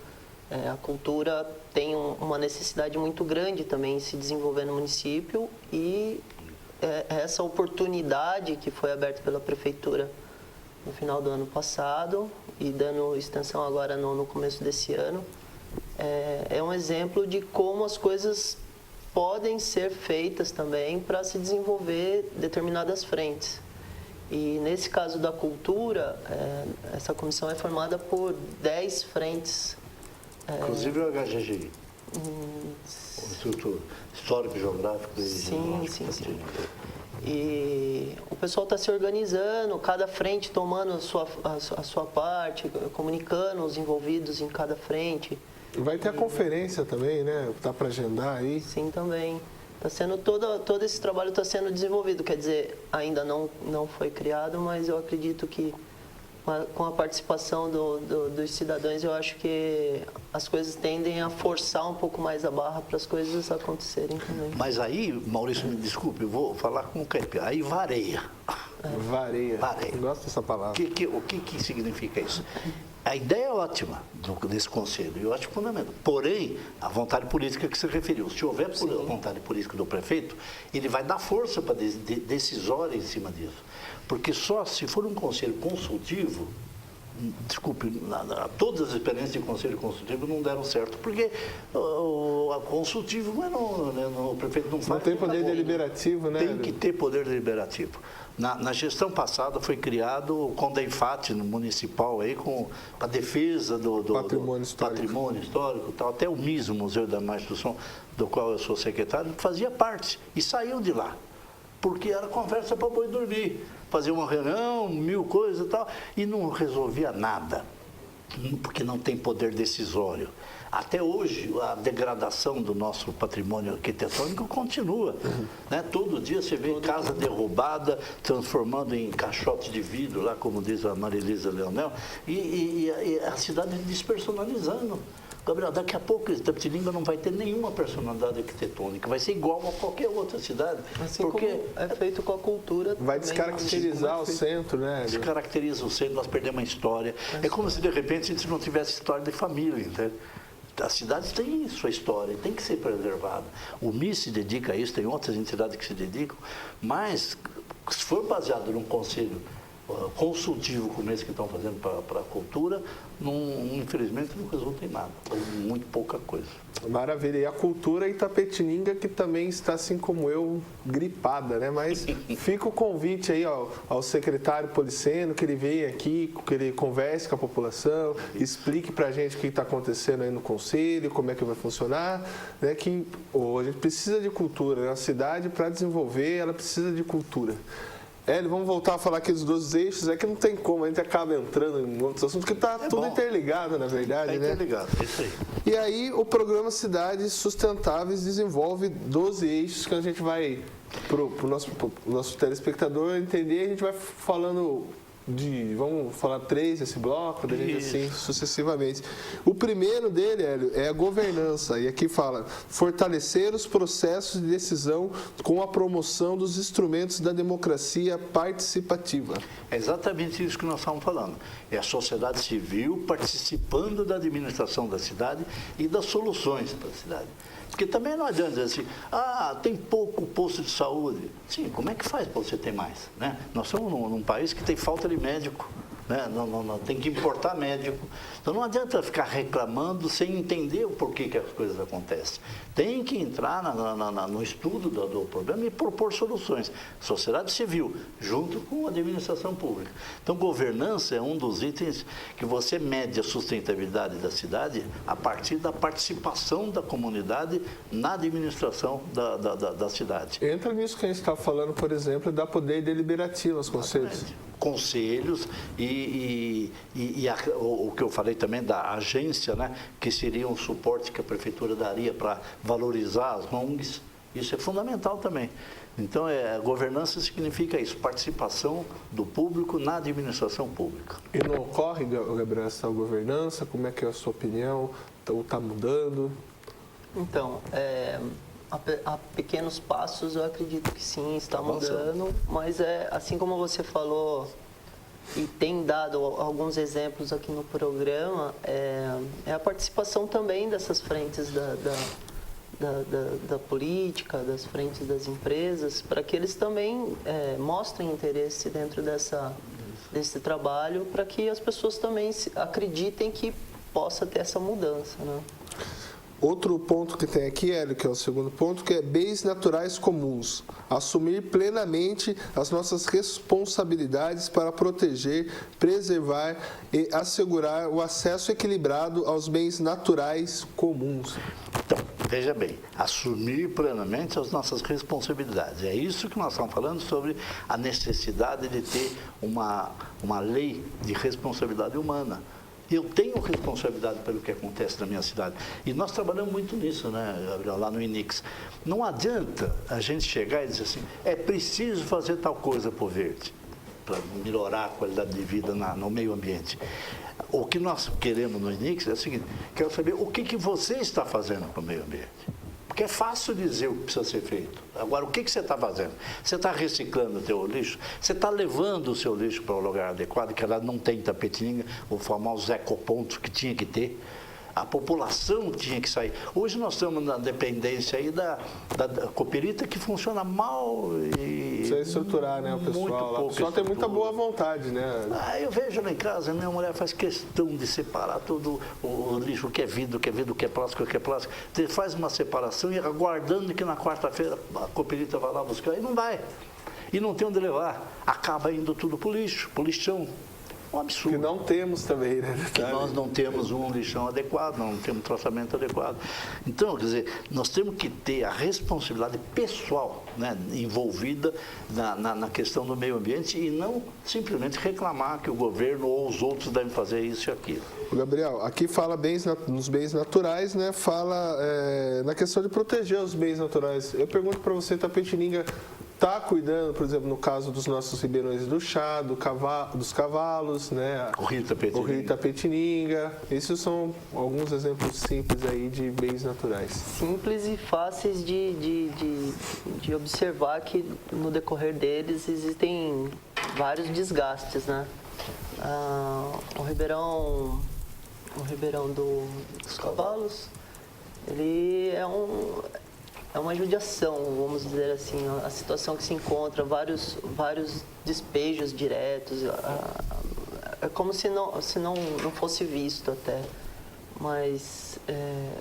A cultura tem uma necessidade muito grande também em se desenvolver no município, e essa oportunidade que foi aberta pela Prefeitura no final do ano passado e dando extensão agora no começo desse ano, é um exemplo de como as coisas podem ser feitas também para se desenvolver determinadas frentes. E nesse caso da cultura, essa comissão é formada por 10 frentes. Inclusive o HGGI, o Instituto Histórico, Geográfico e Geológico. Sim. E o pessoal está se organizando, cada frente tomando a sua parte, comunicando os envolvidos em cada frente. Vai ter a conferência também, né? Tá para agendar aí? Sim, também. Tá sendo todo esse trabalho está sendo desenvolvido, quer dizer, ainda não foi criado, mas eu acredito que com a participação dos cidadãos, eu acho que as coisas tendem a forçar um pouco mais a barra para as coisas acontecerem também. Mas aí, Maurício, me desculpe, eu vou falar com o caipira, aí vareia. Vareia. Eu gosto dessa palavra. O que significa isso? A ideia é ótima desse conselho, eu acho fundamental. Porém, a vontade política que se referiu, se houver vontade política do prefeito, ele vai dar força para decisória em cima disso. Porque só se for um conselho consultivo, desculpe, todas as experiências de conselho consultivo não deram certo, porque o consultivo, mas o prefeito não faz. Não tem poder deliberativo, né? Tem que ter poder deliberativo. Na gestão passada foi criado o CONDENFAT municipal aí para a defesa do patrimônio histórico, tal. Até o MIS, o Museu da Imagem do Som, do qual eu sou secretário, fazia parte e saiu de lá, porque era conversa para boi dormir, fazer uma reunião, 1000 coisas e tal, e não resolvia nada, porque não tem poder decisório. Até hoje, a degradação do nosso patrimônio arquitetônico continua. Né? Todo dia você vê casa derrubada, transformando em caixote de vidro, lá como diz a Marilisa Leonel, e a cidade despersonalizando. Gabriel, daqui a pouco Itapetininga não vai ter nenhuma personalidade arquitetônica, vai ser igual a qualquer outra cidade. Assim porque como é feito com a cultura. Vai descaracterizar o centro, né? Descaracteriza o centro, nós perdemos a história. É como se de repente a gente não tivesse história de família, entende? As cidades têm sua história, tem que ser preservada. O MIS se dedica a isso, tem outras entidades que se dedicam, mas se for baseado num conselho consultivo como esse que estão fazendo para a cultura, infelizmente não resulta em nada, muito pouca coisa. Maravilha. E a cultura Itapetininga, que também está, assim como eu, gripada, né? Mas fica o convite aí ao secretário Policeno, que ele venha aqui, que ele converse com a população, explique para a gente o que está acontecendo aí no conselho, como é que vai funcionar, né? Que a gente precisa de cultura, né? A cidade, para desenvolver, ela precisa de cultura. Vamos voltar a falar aqui dos 12 eixos, é que não tem como, a gente acaba entrando em outros assuntos, porque está tudo interligado, na verdade, né? Interligado, é isso aí. E aí, o programa Cidades Sustentáveis desenvolve 12 eixos que a gente vai, para o nosso telespectador entender, a gente vai falando vamos falar 3 nesse bloco, da gente assim sucessivamente. O primeiro dele, Hélio, é a governança, e aqui fala: fortalecer os processos de decisão com a promoção dos instrumentos da democracia participativa. É exatamente isso que nós estamos falando. É a sociedade civil participando da administração da cidade e das soluções para a cidade. Porque também não adianta dizer assim, tem pouco posto de saúde. Sim, como é que faz para você ter mais? Né? Nós somos num país que tem falta de médico. né? Não, tem que importar médico. Então não adianta ficar reclamando sem entender o porquê que as coisas acontecem. Tem que entrar no estudo do problema e propor soluções. Sociedade civil, junto com a administração pública. Então, governança é um dos itens que você mede a sustentabilidade da cidade a partir da participação da comunidade na administração da cidade. Entra nisso que a gente está falando, por exemplo, da poder deliberativo aos conselhos. Conselhos o que eu falei também da agência, né, que seria um suporte que a prefeitura daria para valorizar as ONGs, isso é fundamental também. Então, governança significa isso, participação do público na administração pública. E não ocorre, Gabriel, essa governança? Como é que é a sua opinião? Está mudando? Então, a pequenos passos eu acredito que sim, está mudando, mas assim como você falou e tem dado alguns exemplos aqui no programa, é a participação também dessas frentes da política, das frentes das empresas, para que eles também mostrem interesse dentro desse trabalho, para que as pessoas também acreditem que possa ter essa mudança, né? Outro ponto que tem aqui, Hélio, que é o segundo ponto, que é bens naturais comuns. Assumir plenamente as nossas responsabilidades para proteger, preservar e assegurar o acesso equilibrado aos bens naturais comuns. Então, veja bem, assumir plenamente as nossas responsabilidades. É isso que nós estamos falando sobre a necessidade de ter uma lei de responsabilidade humana. Eu tenho responsabilidade pelo que acontece na minha cidade. E nós trabalhamos muito nisso, né, Gabriel, lá no INIX. Não adianta a gente chegar e dizer assim, é preciso fazer tal coisa por verde, para melhorar a qualidade de vida no meio ambiente. O que nós queremos no INIX é o seguinte, quero saber o que você está fazendo para o meio ambiente. Porque é fácil dizer o que precisa ser feito. Agora, o que você está fazendo? Você está reciclando o teu lixo? Você está levando o seu lixo para o lugar adequado, que ela não tem Itapetininga, o famoso ecoponto que tinha que ter? A população tinha que sair. Hoje nós estamos na dependência aí da Cooperita, que funciona mal e... Precisa estruturar, né, o pessoal. O pessoal tem muita boa vontade, né? Eu vejo lá em casa, minha mulher faz questão de separar todo o lixo, o que é vidro, o que é plástico, o que é plástico. Você faz uma separação e aguardando que na quarta-feira a Cooperita vai lá buscar, e não vai. E não tem onde levar. Acaba indo tudo para o lixo, para o lixão. Um absurdo. Que não temos também, né? Que nós não temos um lixão adequado, não temos tratamento adequado. Então, quer dizer, nós temos que ter a responsabilidade pessoal, né, envolvida na questão do meio ambiente e não simplesmente reclamar que o governo ou os outros devem fazer isso e aquilo. Gabriel, aqui fala nos bens naturais, né? Fala na questão de proteger os bens naturais. Eu pergunto para você, Itapetininga está cuidando, por exemplo, no caso dos nossos ribeirões do chá, dos cavalos, né? O Rio Itapetininga. Esses são alguns exemplos simples aí de bens naturais. Simples e fáceis de observar que no decorrer deles existem vários desgastes, né? O ribeirão dos cavalos, ele é uma judiação, vamos dizer assim, a situação que se encontra, vários despejos diretos, é como se não fosse visto até, mas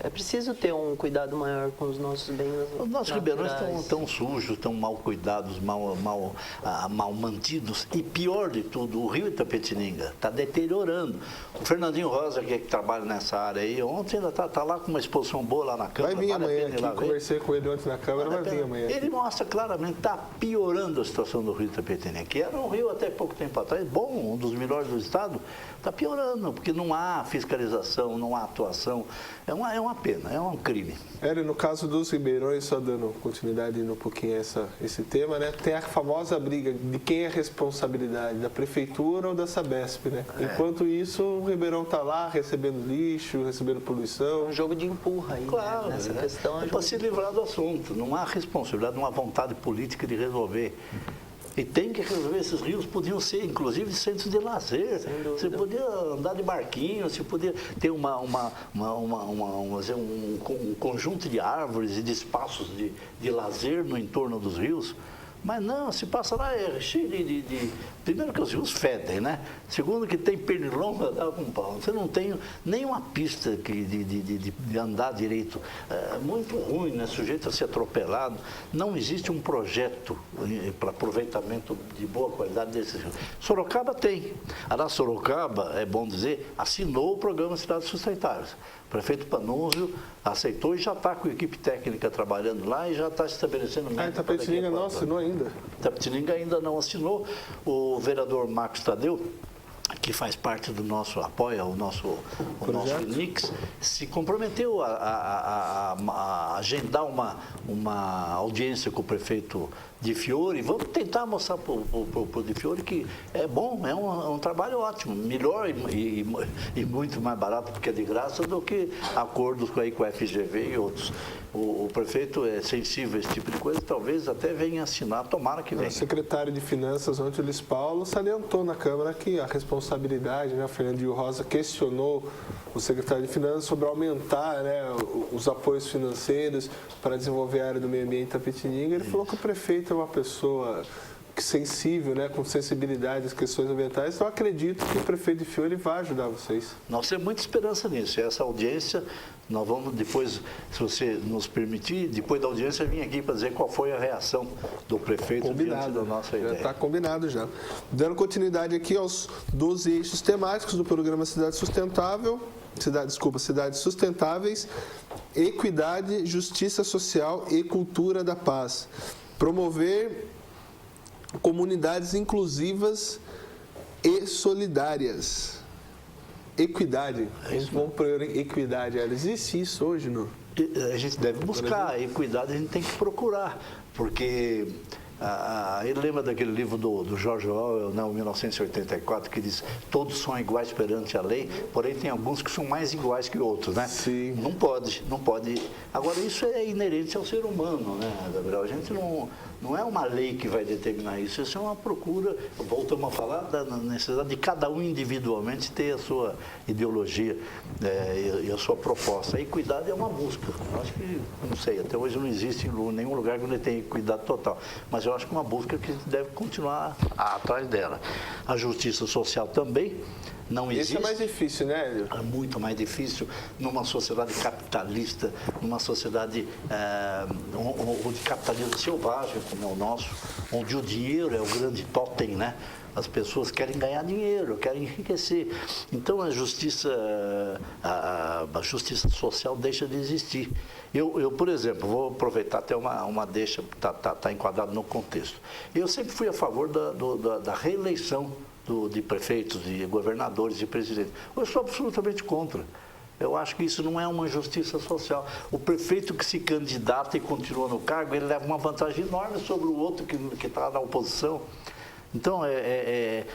é preciso ter um cuidado maior com os nossos bens naturais. Os nossos ribeirões estão tão sujos, tão mal cuidados, mal mantidos, e pior de tudo, o rio Itapetininga está deteriorando. O Fernandinho Rosa, que trabalha nessa área aí, ontem ainda está lá com uma exposição boa lá na Câmara. Vai vir amanhã aqui, conversei com ele ontem na Câmara, vai vir amanhã. Ele mostra claramente que está piorando a situação do rio Itapetininga, que era um rio até pouco tempo atrás, bom, um dos melhores do estado, está piorando, porque não há fiscalização, não há atuação. É uma pena, é um crime. Hélio, no caso dos ribeirões, só dando continuidade um pouquinho esse tema, né? Tem a famosa briga de quem é a responsabilidade, da prefeitura ou da Sabesp, né? Enquanto isso, o ribeirão está lá recebendo lixo, recebendo poluição. É um jogo de empurra aí, claro, né? Nessa questão. É para se livrar do assunto, não há responsabilidade, não há vontade política de resolver. E tem que resolver, esses rios podiam ser, inclusive, centros de lazer. Você podia andar de barquinho, você podia ter um conjunto de árvores e de espaços de lazer no entorno dos rios. Mas não, se passa lá, é cheio Primeiro que os rios fedem, né? Segundo que tem pernilongo, dá com pau. Você não tem nenhuma pista de andar direito. É muito ruim, né? Sujeito a ser atropelado. Não existe um projeto para aproveitamento de boa qualidade desses rios. Sorocaba tem. A Sorocaba, é bom dizer, assinou o programa Cidades Sustentáveis. O prefeito Panunzio aceitou e já está com a equipe técnica trabalhando lá e já está estabelecendo... Itapetininga não assinou ainda? Itapetininga ainda não assinou. O vereador Marcos Tadeu, que faz parte do nosso, apoia o nosso INIX, se comprometeu a agendar uma audiência com o prefeito Di Fiore. Vamos tentar mostrar para o Di Fiore que é bom, é um trabalho ótimo, melhor e muito mais barato, porque é de graça, do que acordos com a FGV e outros. O prefeito é sensível a esse tipo de coisa, talvez até venha assinar, tomara que venha. O secretário de Finanças, ontem, Luiz Paulo, salientou na Câmara que a responsabilidade, né, o Fernandinho Rosa questionou o secretário de Finanças sobre aumentar, né, os apoios financeiros para desenvolver a área do meio ambiente em Itapetininga. Ele falou que o prefeito é uma pessoa sensível, né, com sensibilidade às questões ambientais. Então, acredito que o prefeito de Fiore vai ajudar vocês. Nós temos muita esperança nisso. Essa audiência, nós vamos depois, se você nos permitir, depois da audiência, vir aqui para dizer qual foi a reação do prefeito diante da nossa ideia. Já está combinado já. Dando continuidade aqui aos 12 eixos temáticos do programa Cidades Sustentáveis, equidade, justiça social e cultura da paz. Promover comunidades inclusivas e solidárias. Equidade. Vamos por equidade. Existe isso hoje, não? A gente deve buscar. A equidade a gente tem que procurar. Porque... ele lembra daquele livro do George Orwell, né, 1984, que diz: todos são iguais perante a lei, porém tem alguns que são mais iguais que outros, né? Sim. Não pode. Agora, isso é inerente ao ser humano, né, Gabriel? A gente não é uma lei que vai determinar isso, isso é uma procura, voltamos a falar da necessidade de cada um individualmente ter a sua ideologia e a sua proposta. A equidade é uma busca. Eu acho que, não sei, até hoje não existe em nenhum lugar que não tenha equidade total, mas eu acho que é uma busca que a gente deve continuar atrás dela. A justiça social também não existe. Isso é mais difícil, né, Hélio? É muito mais difícil numa sociedade capitalista, numa sociedade de capitalismo selvagem, como é o nosso, onde o dinheiro é o grande totem, né? As pessoas querem ganhar dinheiro, querem enriquecer. Então, a justiça social deixa de existir. Eu, por exemplo, vou aproveitar até uma deixa, está enquadrado no contexto. Eu sempre fui a favor da reeleição de prefeitos, de governadores e presidentes. Eu sou absolutamente contra. Eu acho que isso não é uma justiça social. O prefeito que se candidata e continua no cargo, ele leva uma vantagem enorme sobre o outro que está na oposição. Então,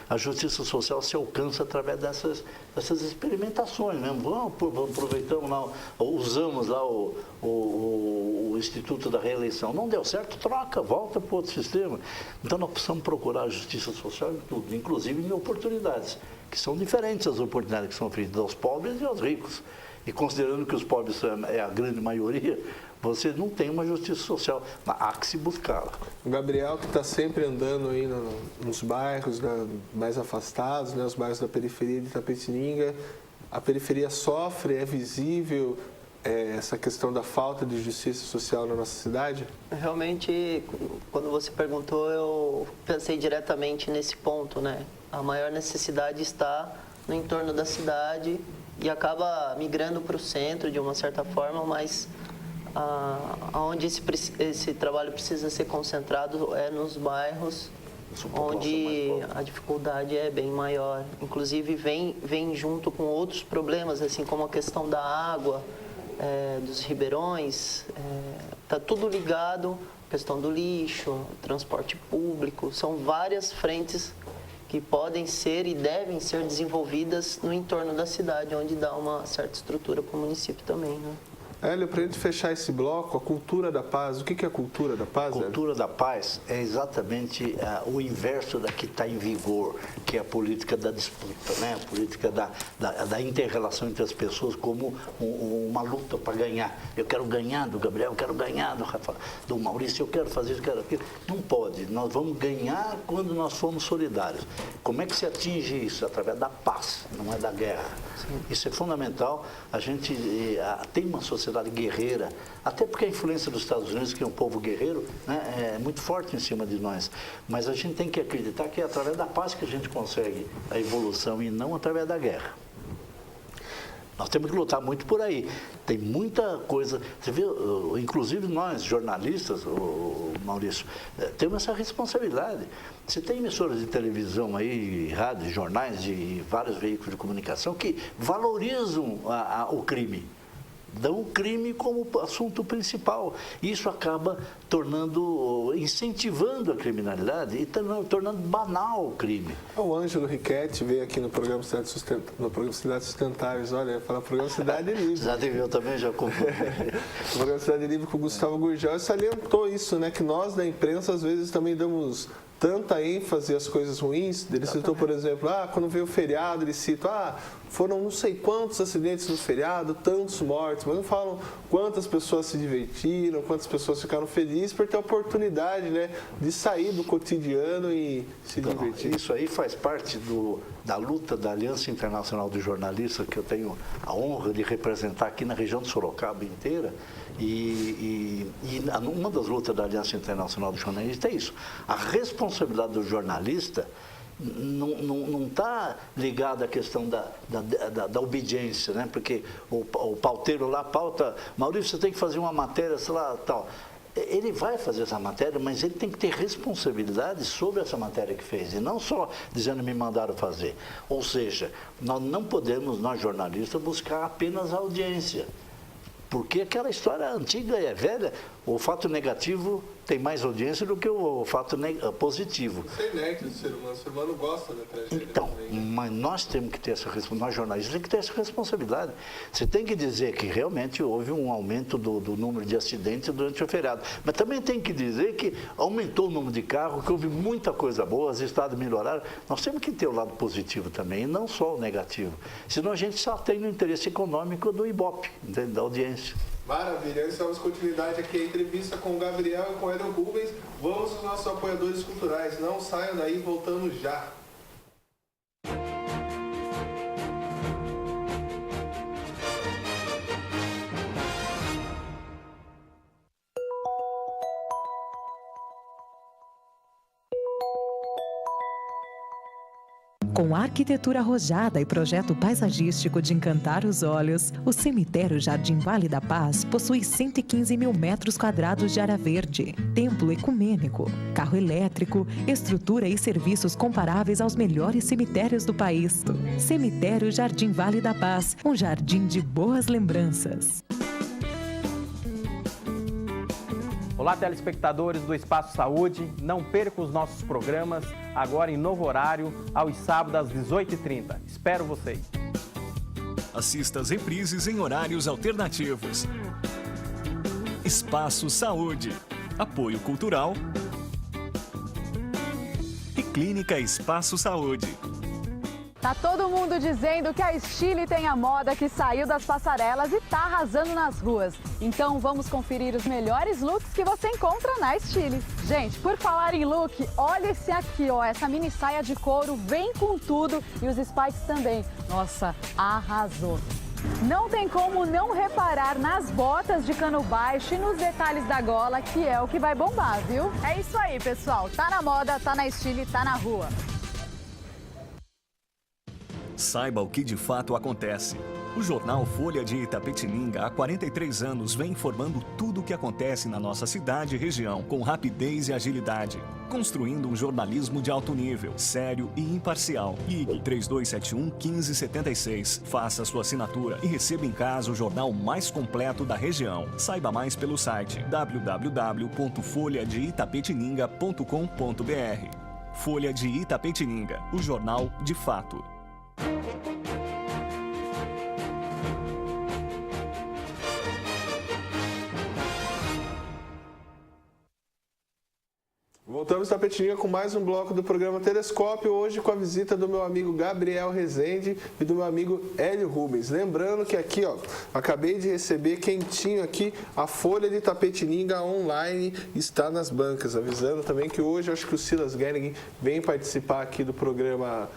a justiça social se alcança através dessas experimentações mesmo. Aproveitamos lá, usamos lá o Instituto da Reeleição. Não deu certo, troca, volta para outro sistema. Então, nós precisamos procurar a justiça social em tudo, inclusive em oportunidades, que são diferentes as oportunidades que são feitas aos pobres e aos ricos. E considerando que os pobres é a grande maioria, você não tem uma justiça social, mas há que se buscá-la. O Gabriel, que está sempre andando aí nos bairros mais afastados, né, os bairros da periferia de Itapetininga, a periferia sofre, é visível essa questão da falta de justiça social na nossa cidade? Realmente, quando você perguntou, eu pensei diretamente nesse ponto, né? A maior necessidade está no entorno da cidade e acaba migrando para o centro de uma certa forma, mas onde esse trabalho precisa ser concentrado é nos bairros onde a dificuldade é bem maior. Inclusive vem junto com outros problemas, assim como a questão da água, dos ribeirões, está tudo ligado, questão do lixo, transporte público, são várias frentes que podem ser e devem ser desenvolvidas no entorno da cidade, onde dá uma certa estrutura para o município também, né? Hélio, para a gente fechar esse bloco, a cultura da paz, o que é a cultura da paz? A cultura da paz é exatamente o inverso da que está em vigor, que é a política da disputa, né? A política da inter-relação entre as pessoas como uma luta para ganhar. Eu quero ganhar do Gabriel, eu quero ganhar do Rafa, do Maurício, eu quero fazer isso, eu quero aquilo. Não pode. Nós vamos ganhar quando nós formos solidários. Como é que se atinge isso? Através da paz, não é da guerra. Sim. Isso é fundamental. A gente tem uma sociedade guerreira, até porque a influência dos Estados Unidos, que é um povo guerreiro, né, é muito forte em cima de nós. Mas a gente tem que acreditar que é através da paz que a gente consegue a evolução e não através da guerra. Nós temos que lutar muito por aí. Tem muita coisa. Você vê, inclusive nós, jornalistas, Maurício, temos essa responsabilidade. Você tem emissoras de televisão aí, rádio, jornais e vários veículos de comunicação que valorizam o crime. Dão o crime como assunto principal. Isso acaba incentivando a criminalidade e tornando banal o crime. O Ângelo Riquetti veio aqui no programa Cidades Sustentáveis, olha, eu ia falar programa Cidade Livre. Cidade Livre eu também já confundi. O programa Cidade Livre com o Gustavo Gurgel salientou isso, né, que nós da imprensa às vezes também damos tanta ênfase às coisas ruins. Ele citou, por exemplo, quando veio o feriado, ele cita, foram não sei quantos acidentes no feriado, tantos mortos, mas não falam quantas pessoas se divertiram, quantas pessoas ficaram felizes por ter a oportunidade, né, de sair do cotidiano e se divertir. Isso aí faz parte da luta da Aliança Internacional de Jornalistas, que eu tenho a honra de representar aqui na região de Sorocaba inteira. E uma das lutas da Aliança Internacional de Jornalistas é isso. A responsabilidade do jornalista não está ligada à questão da obediência, né? Porque o pauteiro lá pauta, Maurício, você tem que fazer uma matéria, sei lá, tal. Ele vai fazer essa matéria, mas ele tem que ter responsabilidade sobre essa matéria que fez, e não só dizendo me mandaram fazer. Ou seja, nós não podemos, nós jornalistas, buscar apenas a audiência. Porque aquela história antiga e velha, o fato negativo tem mais audiência do que o fato positivo. Isso é inerte do ser humano, o ser humano gosta da tragédia. Então, mas nós temos que ter essa responsabilidade, nós jornalistas temos que ter essa responsabilidade. Você tem que dizer que realmente houve um aumento do número de acidentes durante o feriado, mas também tem que dizer que aumentou o número de carros, que houve muita coisa boa, os estados melhoraram. Nós temos que ter o lado positivo também, e não só o negativo. Senão a gente só tem o interesse econômico do Ibope, da audiência. Maravilha, antes damos continuidade aqui a entrevista com o Gabriel e com o Hélio Rubens. Vamos aos nossos apoiadores culturais. Não saiam daí, voltamos já. Com arquitetura arrojada e projeto paisagístico de encantar os olhos, o cemitério Jardim Vale da Paz possui 115 mil metros quadrados de área verde, templo ecumênico, carro elétrico, estrutura e serviços comparáveis aos melhores cemitérios do país. Cemitério Jardim Vale da Paz, um jardim de boas lembranças. Olá, telespectadores do Espaço Saúde, não perca os nossos programas, agora em novo horário, aos sábados às 18h30. Espero vocês. Assista as reprises em horários alternativos. Espaço Saúde, apoio cultural e Clínica Espaço Saúde. Tá todo mundo dizendo que a Estile tem a moda que saiu das passarelas e tá arrasando nas ruas. Então vamos conferir os melhores looks que você encontra na Estile. Gente, por falar em look, olha esse aqui, ó, essa mini saia de couro vem com tudo e os spikes também. Nossa, arrasou. Não tem como não reparar nas botas de cano baixo e nos detalhes da gola, que é o que vai bombar, viu? É isso aí, pessoal. Tá na moda, tá na Estile, tá na rua. Saiba o que de fato acontece. O jornal Folha de Itapetininga, há 43 anos, vem informando tudo o que acontece na nossa cidade e região, com rapidez e agilidade, construindo um jornalismo de alto nível, sério e imparcial. Ligue 3271-1576, faça sua assinatura e receba em casa o jornal mais completo da região. Saiba mais pelo site www.folhadeitapetininga.com.br. Folha de Itapetininga, o jornal de fato. Voltamos da Tapetininga com mais um bloco do programa Telescópio, hoje com a visita do meu amigo Gabriel Rezende e do meu amigo Hélio Rubens. Lembrando que aqui, ó, acabei de receber quentinho aqui a Folha de Tapetininga online, está nas bancas, avisando também que hoje acho que o Silas Gehring vem participar aqui do programa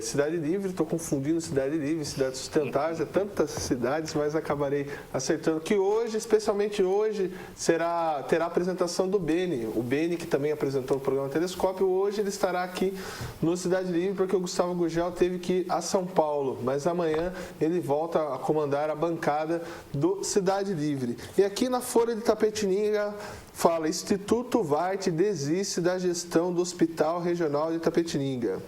Cidade Livre. Estou confundindo Cidade Livre e Cidade Sustentável, é tantas cidades, mas acabarei acertando que hoje, especialmente hoje, terá a apresentação do Beni. O Beni, que também apresentou o programa Telescópio, hoje ele estará aqui no Cidade Livre, porque o Gustavo Gugel teve que ir a São Paulo, mas amanhã ele volta a comandar a bancada do Cidade Livre. E aqui na Folha de Tapetininga fala: Instituto Vart desiste da gestão do Hospital Regional de Tapetininga.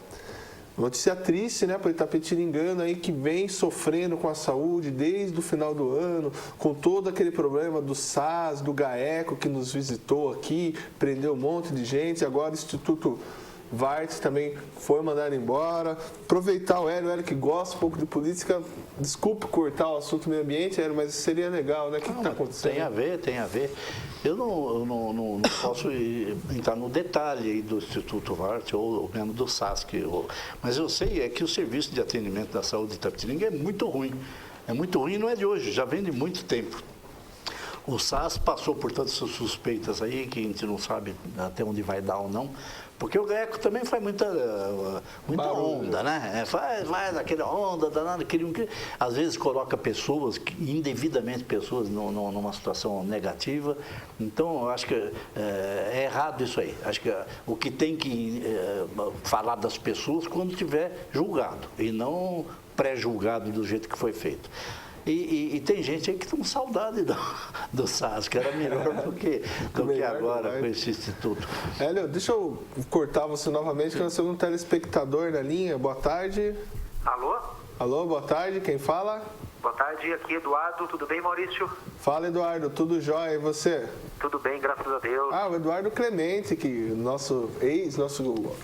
Notícia triste, né, para o itapetiringano aí que vem sofrendo com a saúde desde o final do ano, com todo aquele problema do SARS, do GAECO que nos visitou aqui, prendeu um monte de gente, agora o Instituto Vart também foi mandado embora. Aproveitar o Hélio que gosta um pouco de política, desculpe cortar o assunto meio ambiente, Hélio, mas seria legal, né? O que está acontecendo? Tem a ver. Eu não posso entrar no detalhe aí do Instituto Vart ou mesmo do SASC, mas eu sei que o serviço de atendimento da saúde de Itapetininga é muito ruim. É muito ruim, não é de hoje, já vem de muito tempo. O SAS passou por tantas suspeitas aí que a gente não sabe até onde vai dar ou não, porque o GAECO também faz muita onda, né? Faz aquela onda danada, às vezes coloca pessoas, indevidamente pessoas, numa situação negativa. Então, eu acho que é errado isso aí. Acho que o que tem que falar das pessoas quando tiver julgado, e não pré-julgado do jeito que foi feito. E tem gente aí que tem saudade do SAS, que era melhor do que agora com esse instituto. Hélio, deixa eu cortar você novamente, que nós temos um telespectador na linha. Boa tarde. Alô? Alô, boa tarde, quem fala? Boa tarde, aqui Eduardo, tudo bem, Maurício? Fala, Eduardo, tudo jóia, e você? Tudo bem, graças a Deus. O Eduardo Clemente, que nosso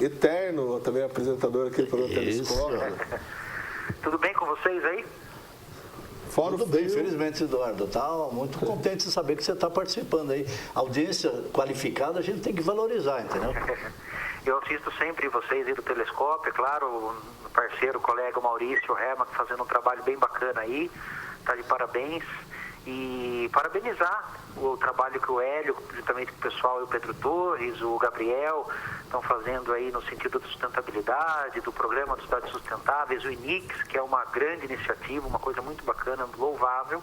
eterno também apresentador aqui do programa Telescópio. Tudo bem com vocês aí? Tudo bem, felizmente, Eduardo. Tá muito contente de saber que você está participando aí. Audiência qualificada a gente tem que valorizar, entendeu? Eu assisto sempre vocês aí do Telescópio, é claro, o parceiro, o colega Maurício Herman, fazendo um trabalho bem bacana aí, tá de parabéns. E parabenizar o trabalho que o Hélio, juntamente com o pessoal, e o Pedro Torres, o Gabriel, estão fazendo aí no sentido da sustentabilidade, do programa de cidades sustentáveis, o INIX, que é uma grande iniciativa, uma coisa muito bacana, louvável.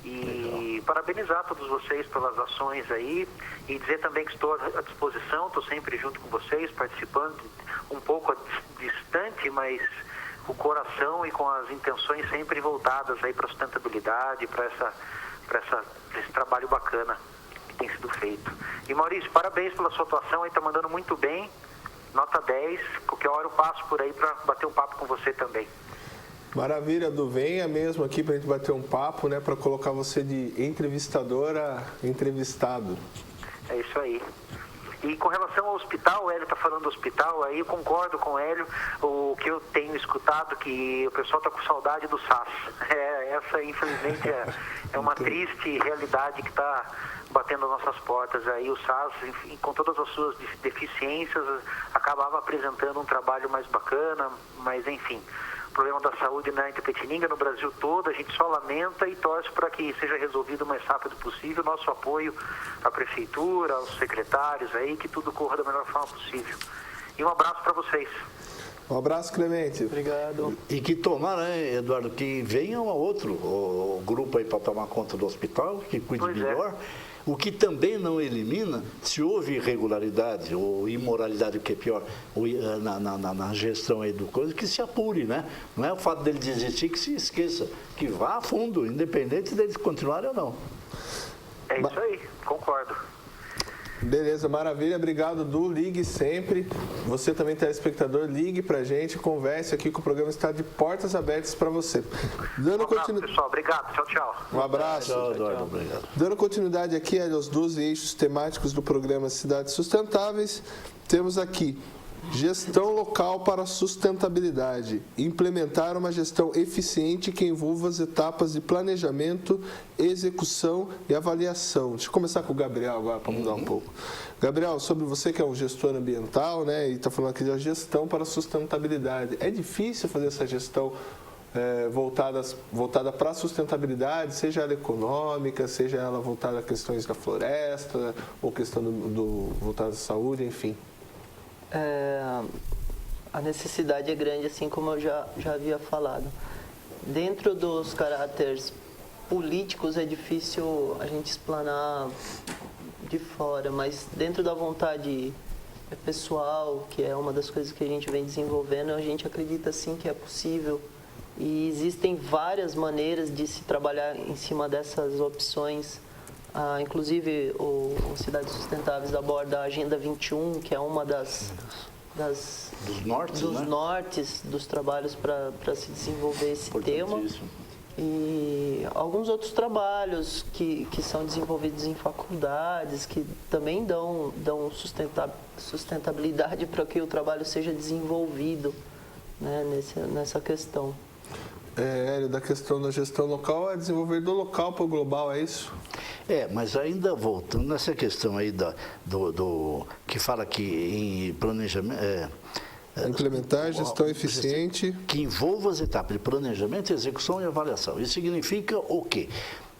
E parabenizar todos vocês pelas ações aí e dizer também que estou à disposição, estou sempre junto com vocês, participando, um pouco distante, mas o coração e com as intenções sempre voltadas aí para a sustentabilidade, para esse trabalho bacana que tem sido feito. E Maurício, parabéns pela sua atuação, aí está mandando muito bem, nota 10, qualquer hora eu passo por aí para bater um papo com você também. Maravilha, Du, venha mesmo aqui para a gente bater um papo, né, para colocar você de entrevistadora a entrevistado. É isso aí. E com relação ao hospital, o Hélio está falando do hospital, aí eu concordo com o Hélio, o que eu tenho escutado, que o pessoal está com saudade do SAS. Essa, infelizmente, é uma triste realidade que está batendo as nossas portas. Aí o SAS, enfim, com todas as suas deficiências, acabava apresentando um trabalho mais bacana, mas enfim... O problema da saúde na Itapetininga, no Brasil todo, a gente só lamenta e torce para que seja resolvido o mais rápido possível. Nosso apoio à prefeitura, aos secretários aí, que tudo corra da melhor forma possível. E um abraço para vocês. Um abraço, Clemente. Obrigado. E que tomara, né, Eduardo, que venha outro grupo aí para tomar conta do hospital, que cuide melhor. O que também não elimina, se houve irregularidade ou imoralidade, o que é pior, na gestão aí do coisa, que se apure, né? Não é o fato dele desistir que se esqueça, que vá a fundo, independente deles continuarem ou não. É isso aí, concordo. Beleza, maravilha, obrigado, Du, ligue sempre. Você também, telespectador, ligue pra gente, converse aqui, que o programa está de portas abertas para você. Um abraço, pessoal, obrigado, tchau, tchau. Um abraço. Tchau, Eduardo, obrigado. Dando continuidade aqui aos 12 eixos temáticos do programa Cidades Sustentáveis, temos aqui Gestão local para sustentabilidade. Implementar uma gestão eficiente que envolva as etapas de planejamento, execução e avaliação. Deixa eu começar com o Gabriel agora para mudar um pouco. Gabriel, sobre você que é um gestor ambiental, né, e está falando aqui da gestão para sustentabilidade. É difícil fazer essa gestão voltada para a sustentabilidade, seja ela econômica, seja ela voltada a questões da floresta, ou questão voltada à saúde, enfim. A necessidade é grande, assim como eu já havia falado. Dentro dos caráteres políticos é difícil a gente explanar de fora, mas dentro da vontade pessoal, que é uma das coisas que a gente vem desenvolvendo, a gente acredita sim que é possível. E existem várias maneiras de se trabalhar em cima dessas opções. Inclusive, o Cidades Sustentáveis aborda a Agenda 21, que é uma dos nortes dos trabalhos para se desenvolver esse tema. E alguns outros trabalhos que são desenvolvidos em faculdades, que também dão sustentabilidade para que o trabalho seja desenvolvido, né, nessa questão. Da questão da gestão local, é desenvolver do local para o global, é isso? Mas ainda voltando nessa questão aí que fala que em planejamento... Implementar gestão eficiente. Que envolva as etapas de planejamento, execução e avaliação. Isso significa o quê?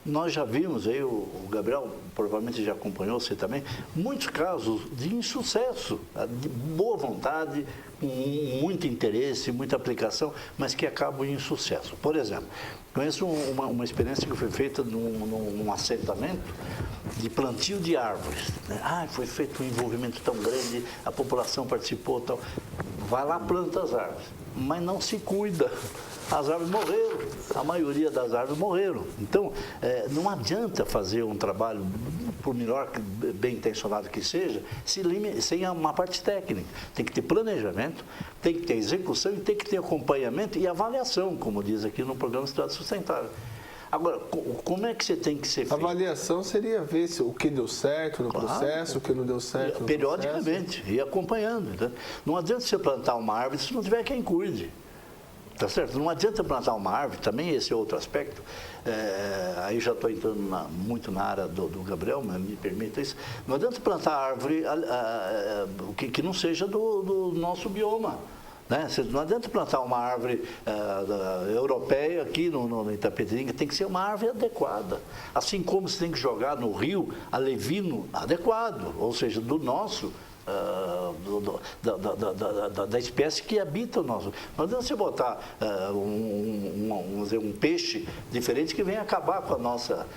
Nós já vimos aí, o Gabriel provavelmente já acompanhou, você também, muitos casos de insucesso, de boa vontade, com muito interesse, muita aplicação, mas que acabam em insucesso. Por exemplo, conheço uma experiência que foi feita num assentamento de plantio de árvores. Foi feito um envolvimento tão grande, a população participou, tal. Vai lá, planta as árvores, mas não se cuida. As árvores morreram, a maioria das árvores morreram. Então, não adianta fazer um trabalho, por melhor, bem intencionado que seja, sem uma parte técnica. Tem que ter planejamento, tem que ter execução e tem que ter acompanhamento e avaliação, como diz aqui no programa Cidade Sustentável. Agora, como é que você tem que ser feito? Avaliação seria ver o que deu certo no processo, o que não deu certo no periodicamente, processo. Ir acompanhando. Então, não adianta você plantar uma árvore se não tiver quem cuide. Tá certo? Não adianta plantar uma árvore, também esse é outro aspecto. Aí já estou entrando muito na área do Gabriel, mas me permita isso. Não adianta plantar árvore que não seja do nosso bioma. Né? Não adianta plantar uma árvore europeia aqui no Itapetininga, tem que ser uma árvore adequada. Assim como você tem que jogar no rio alevino adequado, ou seja, do nosso... da espécie que habita o nosso. Não adianta você botar um peixe diferente que venha acabar com a nossa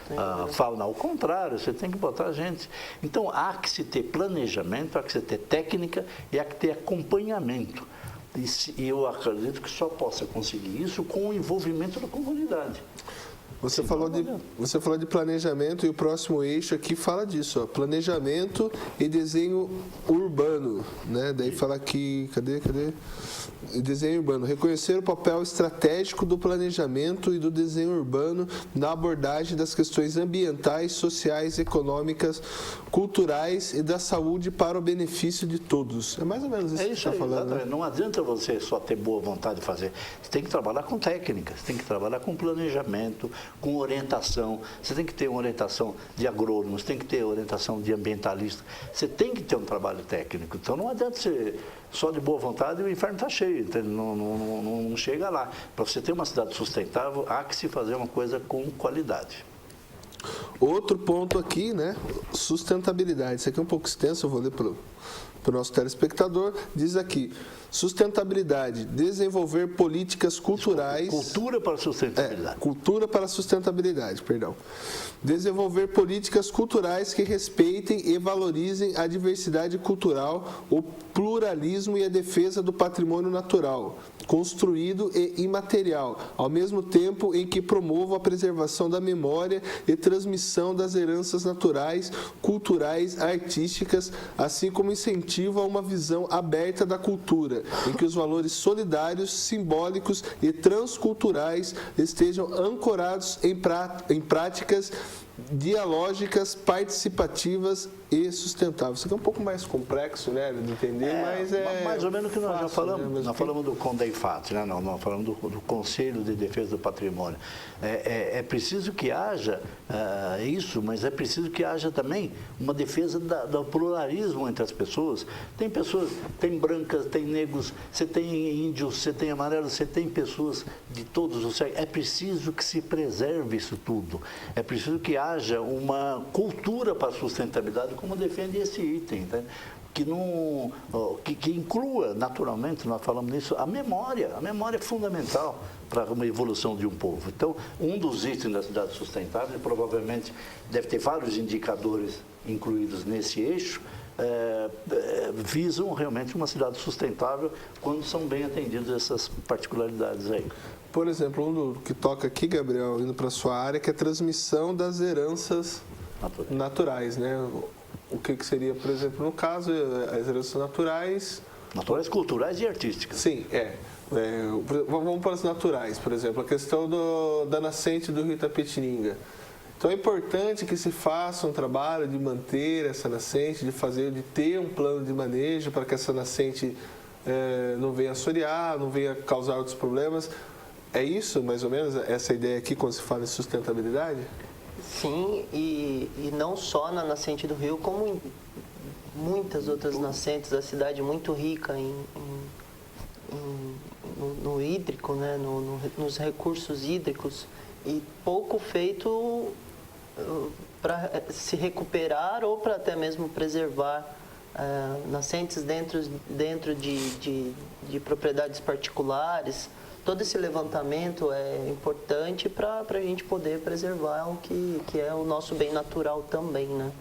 fauna. Ao contrário, você tem que botar gente. Então, há que se ter planejamento, há que se ter técnica e há que ter acompanhamento. E eu acredito que só possa conseguir isso com o envolvimento da comunidade. Você falou de planejamento e o próximo eixo aqui fala disso, planejamento e desenho urbano, né? Daí fala aqui, cadê? Desenho urbano. Reconhecer o papel estratégico do planejamento e do desenho urbano na abordagem das questões ambientais, sociais, econômicas, culturais e da saúde para o benefício de todos. É mais ou menos isso que você está falando. Né? Não adianta você só ter boa vontade de fazer. Você tem que trabalhar com técnicas, você tem que trabalhar com planejamento, com orientação. Você tem que ter uma orientação de agrônomos, tem que ter orientação de ambientalista. Você tem que ter um trabalho técnico. Então não adianta ser só de boa vontade e o inferno está cheio. Então, não chega lá. Para você ter uma cidade sustentável, há que se fazer uma coisa com qualidade. Outro ponto aqui, né? Sustentabilidade. Isso aqui é um pouco extenso, eu vou ler para o nosso telespectador. Diz aqui: sustentabilidade, desenvolver políticas culturais... Cultura para a sustentabilidade. Cultura para a sustentabilidade, perdão. Desenvolver políticas culturais que respeitem e valorizem a diversidade cultural, o pluralismo e a defesa do patrimônio natural, construído e imaterial, ao mesmo tempo em que promovam a preservação da memória e transmissão das heranças naturais, culturais, artísticas, assim como incentivo a uma visão aberta da cultura, em que os valores solidários, simbólicos e transculturais estejam ancorados em práticas dialógicas, participativas e sustentáveis. Isso aqui é um pouco mais complexo, né, de entender, mas mais ou menos o que nós já falamos. Né? Nós falamos do CONDEIFAT, né? Nós falamos do Conselho de Defesa do Patrimônio. É preciso que haja isso, mas é preciso que haja também uma defesa do pluralismo entre as pessoas. Tem pessoas, tem brancas, tem negros, você tem índios, você tem amarelos, você tem pessoas de todos os sexos. É preciso que se preserve isso tudo. É preciso que haja uma cultura para a sustentabilidade, como defende esse item, tá? que inclua, naturalmente, nós falamos nisso, a memória é fundamental para uma evolução de um povo. Então, um dos itens da cidade sustentável, provavelmente deve ter vários indicadores incluídos nesse eixo, visam realmente uma cidade sustentável quando são bem atendidas essas particularidades aí. Por exemplo, um que toca aqui, Gabriel, indo para a sua área, que é a transmissão das heranças naturais, né? O que seria, por exemplo, no caso, as heranças naturais... Naturais, culturais e artísticas. Sim, vamos para as naturais, por exemplo, a questão da nascente do rio Itapetininga. Então é importante que se faça um trabalho de manter essa nascente, de ter um plano de manejo para que essa nascente não venha assorear, não venha causar outros problemas. É isso, mais ou menos, essa ideia aqui quando se fala em sustentabilidade? Sim, e não só na nascente do rio, como em muitas outras nascentes da cidade, muito rica no hídrico, né? Nos recursos hídricos, e pouco feito para se recuperar ou para até mesmo preservar nascentes dentro de propriedades particulares. Todo esse levantamento é importante para a gente poder preservar o que é o nosso bem natural também, né?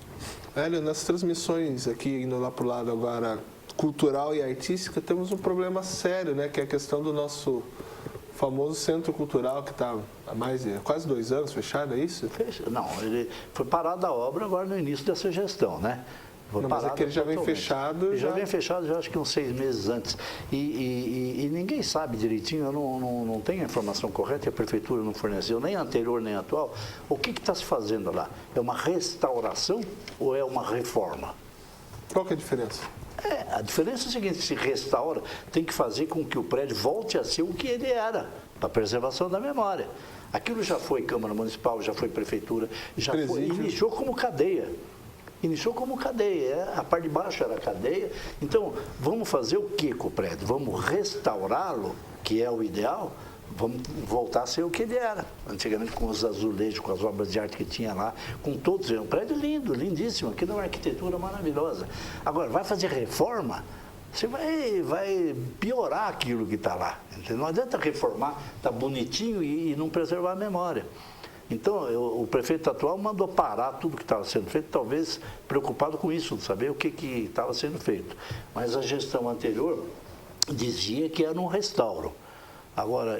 Hélio, nas transmissões aqui, indo lá para o lado agora cultural e artística, temos um problema sério, né? Que é a questão do nosso famoso centro cultural, que está há quase 2 anos fechado, é isso? Não, ele foi parado a obra agora no início dessa gestão, né? Não, mas é que ele já vem fechado. Ele já vem fechado, já acho que uns 6 meses antes. E ninguém sabe direitinho, eu não tenho a informação correta, e a prefeitura não forneceu, nem anterior nem atual. O que está se fazendo lá? É uma restauração ou é uma reforma? Qual que é a diferença? A diferença é a seguinte: se restaura, tem que fazer com que o prédio volte a ser o que ele era, para a preservação da memória. Aquilo já foi Câmara Municipal, já foi Prefeitura, iniciou como cadeia. A parte de baixo era a cadeia. Então, vamos fazer o que com o prédio? Vamos restaurá-lo, que é o ideal, vamos voltar a ser o que ele era. Antigamente, com os azulejos, com as obras de arte que tinha lá, com todos. É um prédio lindo, lindíssimo, aquilo é uma arquitetura maravilhosa. Agora, vai fazer reforma, você vai piorar aquilo que está lá. Não adianta reformar, está bonitinho e não preservar a memória. Então, o prefeito atual mandou parar tudo que estava sendo feito, talvez preocupado com isso, de saber o que estava sendo feito. Mas a gestão anterior dizia que era um restauro. Agora,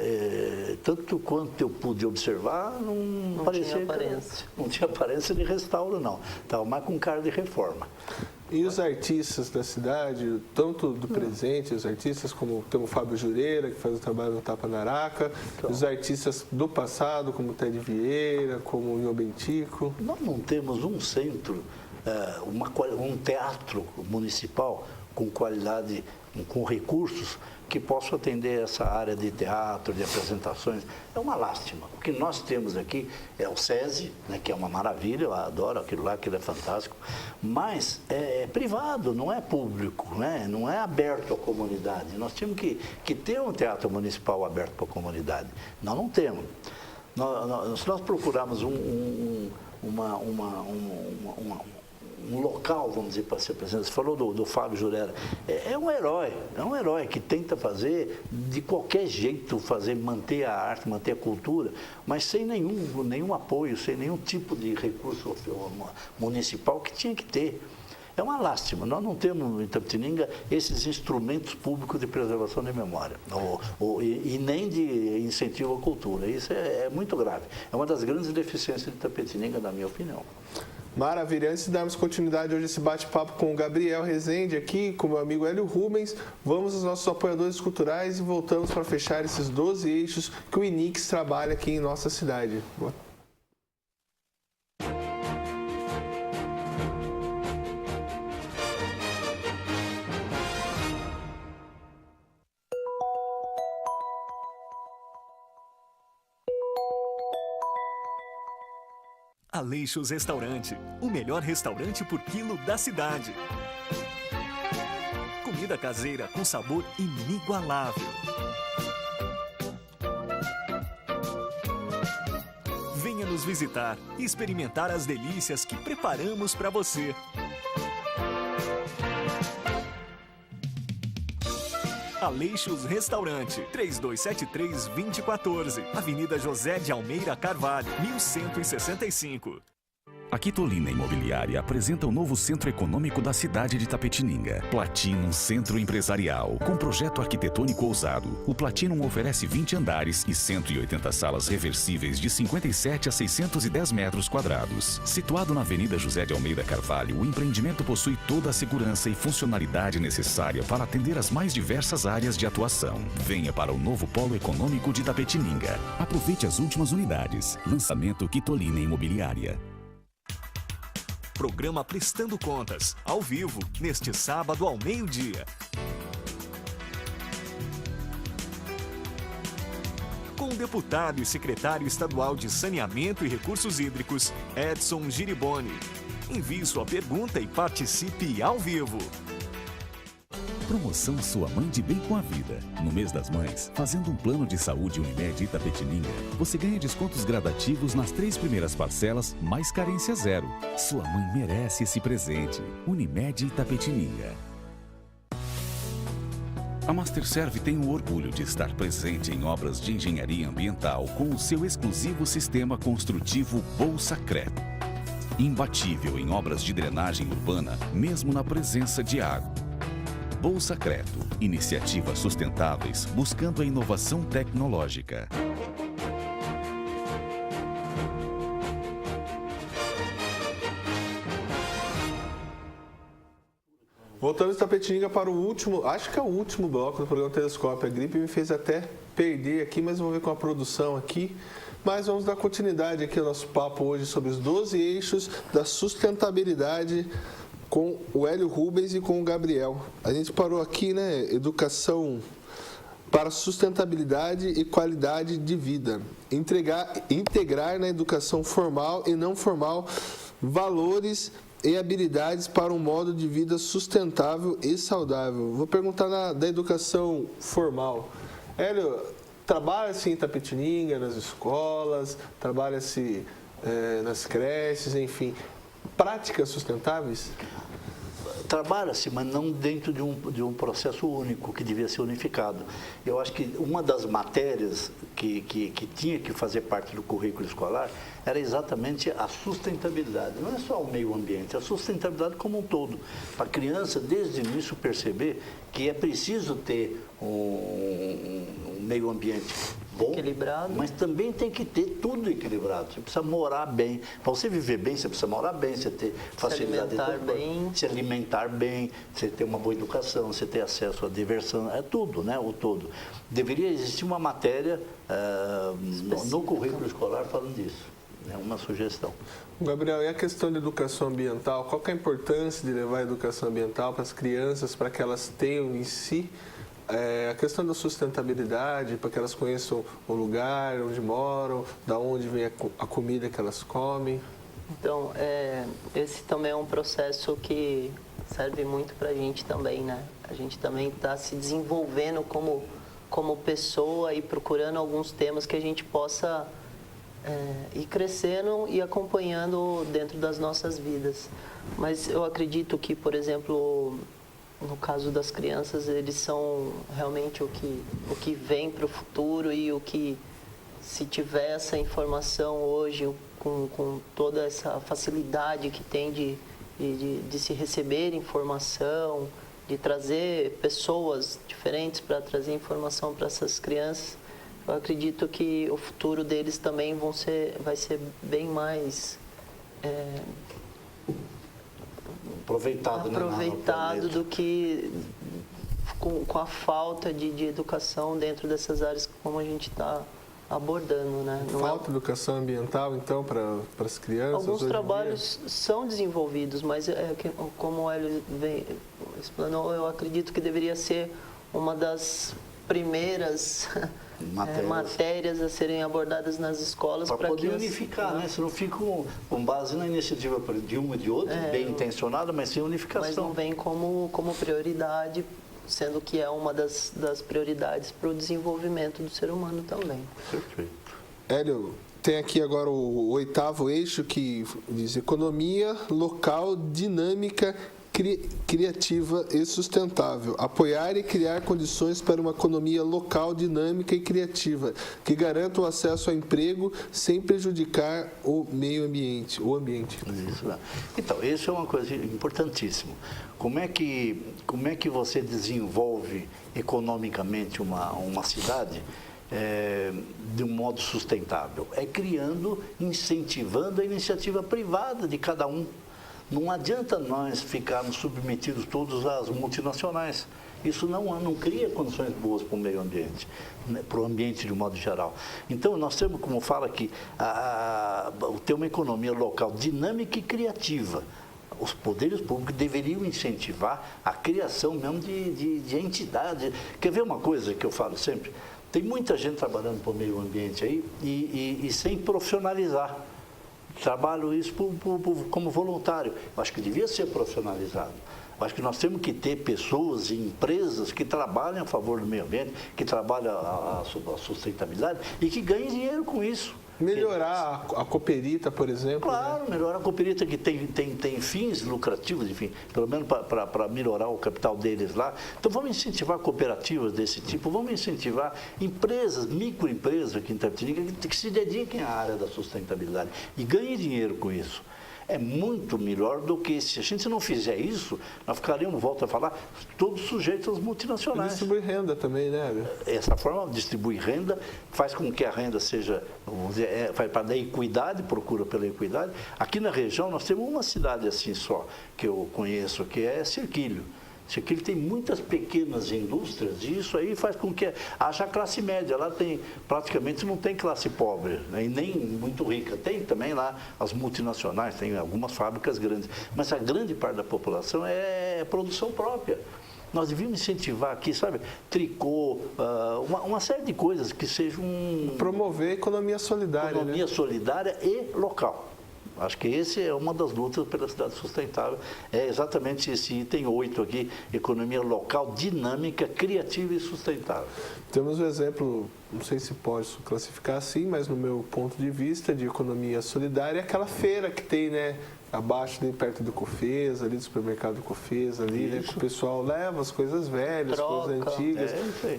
tanto quanto eu pude observar, não parecia, não tinha aparência de restauro, não. Estava mais com cara de reforma. E os artistas da cidade, tanto do presente, os artistas como tem o Fábio Jureira, que faz o trabalho no Tapa na Araca, os artistas do passado, como o Ted Vieira, como o Nho Bentico. Nós não temos um centro, um teatro municipal com qualidade, com recursos que possam atender essa área de teatro, de apresentações. É uma lástima. O que nós temos aqui é o SESI, né, que é uma maravilha, eu adoro aquilo lá, aquilo é fantástico, mas é privado, não é público, né? Não é aberto à comunidade. Nós temos que ter um teatro municipal aberto para a comunidade. Nós não temos. Se nós procurarmos um local, vamos dizer, para ser presente. Você falou do Fábio Jureira. É um herói que tenta fazer de qualquer jeito, manter a arte, manter a cultura, mas sem nenhum apoio, sem nenhum tipo de recurso municipal que tinha que ter. É uma lástima. Nós não temos em Itapetininga esses instrumentos públicos de preservação da memória e nem de incentivo à cultura. Isso é muito grave. É uma das grandes deficiências de Itapetininga, na minha opinião. Maravilha. Antes de darmos continuidade hoje a esse bate-papo com o Gabriel Rezende aqui, com o meu amigo Hélio Rubens, vamos aos nossos apoiadores culturais e voltamos para fechar esses 12 eixos que o INIX trabalha aqui em nossa cidade. Boa. Aleixos Restaurante, o melhor restaurante por quilo da cidade. Comida caseira com sabor inigualável. Venha nos visitar e experimentar as delícias que preparamos para você. Aleixos Restaurante, 3273-2014, Avenida José de Almeida Carvalho, 1165. A Quitolina Imobiliária apresenta o novo centro econômico da cidade de Itapetininga, Platinum Centro Empresarial. Com projeto arquitetônico ousado, o Platinum oferece 20 andares e 180 salas reversíveis de 57 a 610 metros quadrados. Situado na Avenida José de Almeida Carvalho, o empreendimento possui toda a segurança e funcionalidade necessária para atender as mais diversas áreas de atuação. Venha para o novo polo econômico de Itapetininga. Aproveite as últimas unidades. Lançamento Quitolina Imobiliária. Programa Prestando Contas, ao vivo, neste sábado ao meio-dia. Com o deputado e secretário estadual de Saneamento e Recursos Hídricos, Edson Giriboni. Envie sua pergunta e participe ao vivo. Promoção Sua Mãe de Bem com a Vida. No mês das mães, fazendo um plano de saúde Unimed Itapetininga, você ganha descontos gradativos nas 3 primeiras parcelas, mais carência zero. Sua mãe merece esse presente. Unimed Itapetininga. A Masterserv tem o orgulho de estar presente em obras de engenharia ambiental com o seu exclusivo sistema construtivo Bolsacret. Imbatível em obras de drenagem urbana, mesmo na presença de água. Bolsacreto, iniciativas sustentáveis buscando a inovação tecnológica. Voltando de Itapetininga para o último, acho que é o último bloco do programa Telescópio. A gripe me fez até perder aqui, mas vamos ver com a produção aqui. Mas vamos dar continuidade aqui ao nosso papo hoje sobre os 12 eixos da sustentabilidade com o Hélio Rubens e com o Gabriel. A gente parou aqui, né? Educação para sustentabilidade e qualidade de vida. Integrar na educação formal e não formal valores e habilidades para um modo de vida sustentável e saudável. Vou perguntar da educação formal. Hélio, trabalha-se em Itapetininga, nas escolas, trabalha-se nas creches, enfim. Práticas sustentáveis? Trabalha-se, mas não dentro de um processo único, que devia ser unificado. Eu acho que uma das matérias que tinha que fazer parte do currículo escolar era exatamente a sustentabilidade. Não é só o meio ambiente, é a sustentabilidade como um todo. Para a criança, desde o início, perceber que é preciso ter um meio ambiente bom, equilibrado, mas também tem que ter tudo equilibrado. Você precisa morar bem. Para você viver bem, você precisa morar bem, você ter facilidade se alimentar bem, você ter uma boa educação, você ter acesso à diversão, é tudo, né? O todo. Deveria existir uma matéria no currículo escolar falando disso. É uma sugestão. Gabriel, e a questão de educação ambiental? Qual que é a importância de levar a educação ambiental para as crianças, para que elas tenham em si a questão da sustentabilidade, para que elas conheçam o lugar onde moram, da onde vem a comida que elas comem? Então, esse também é um processo que serve muito para a gente também, né? A gente também está se desenvolvendo como pessoa e procurando alguns temas que a gente possa ir crescendo e acompanhando dentro das nossas vidas. Mas eu acredito que, por exemplo, no caso das crianças, eles são realmente o que vem para o futuro e o que, se tiver essa informação hoje, com toda essa facilidade que tem de se receber informação, de trazer pessoas diferentes para trazer informação para essas crianças, eu acredito que o futuro deles também vai ser bem mais aproveitado do que com a falta de educação dentro dessas áreas como a gente está abordando, né? Falta de educação ambiental, então, para as crianças? Alguns trabalhos são desenvolvidos, mas como o Hélio explanou, eu acredito que deveria ser uma das primeiras matérias a serem abordadas nas escolas para poder unificar, né? Se não fica com base na iniciativa de um e de outro, bem intencionada, mas sem unificação. Mas não vem como prioridade, sendo que é uma das prioridades para o desenvolvimento do ser humano também. Perfeito. Hélio, tem aqui agora o 8º eixo que diz economia local dinâmica, criativa e sustentável. Apoiar e criar condições para uma economia local dinâmica e criativa, que garanta o acesso ao emprego sem prejudicar o meio ambiente. Isso, né? Então, isso é uma coisa importantíssima. Como é que você desenvolve economicamente uma cidade de um modo sustentável? É criando, incentivando a iniciativa privada de cada um. Não adianta nós ficarmos submetidos todos às multinacionais. Isso não cria condições boas para o meio ambiente, né, para o ambiente de um modo geral. Então, nós temos, como fala aqui, ter uma economia local dinâmica e criativa. Os poderes públicos deveriam incentivar a criação mesmo de entidades. Quer ver uma coisa que eu falo sempre? Tem muita gente trabalhando para o meio ambiente aí e sem profissionalizar. Trabalho isso como voluntário. Eu acho que devia ser profissionalizado. Eu acho que nós temos que ter pessoas e empresas que trabalham a favor do meio ambiente, que trabalham a sustentabilidade e que ganhem dinheiro com isso. Melhorar a Cooperita, por exemplo. Claro, né? Melhorar a Cooperita, que tem fins lucrativos, enfim, pelo menos para melhorar o capital deles lá. Então vamos incentivar cooperativas desse tipo, vamos incentivar empresas, microempresas aqui em Itapetininga que se dediquem à área da sustentabilidade e ganhem dinheiro com isso. É muito melhor do que se a gente não fizer isso, nós ficaríamos, volto a falar, todos sujeitos às multinacionais. Distribui renda também, né? Essa forma de distribuir renda faz com que a renda seja, vamos dizer, vai para a equidade, procura pela equidade. Aqui na região nós temos uma cidade assim só, que eu conheço, que é Cerquilho. Cerquilho tem muitas pequenas indústrias e isso aí faz com que haja classe média. Lá praticamente não tem classe pobre, né, e nem muito rica. Tem também lá as multinacionais, tem algumas fábricas grandes, mas a grande parte da população é produção própria. Nós devíamos incentivar aqui, sabe, tricô, uma série de coisas que sejam... Promover a economia solidária. Economia solidária e local. Acho que esse é uma das lutas pela cidade sustentável. É exatamente esse item 8 aqui, economia local, dinâmica, criativa e sustentável. Temos um exemplo, não sei se pode classificar assim, mas no meu ponto de vista de economia solidária, é aquela feira que tem, né? Abaixo, ali perto do Cofesa, ali do supermercado do Cofesa, ali, né? Que o pessoal leva as coisas velhas, coisas antigas,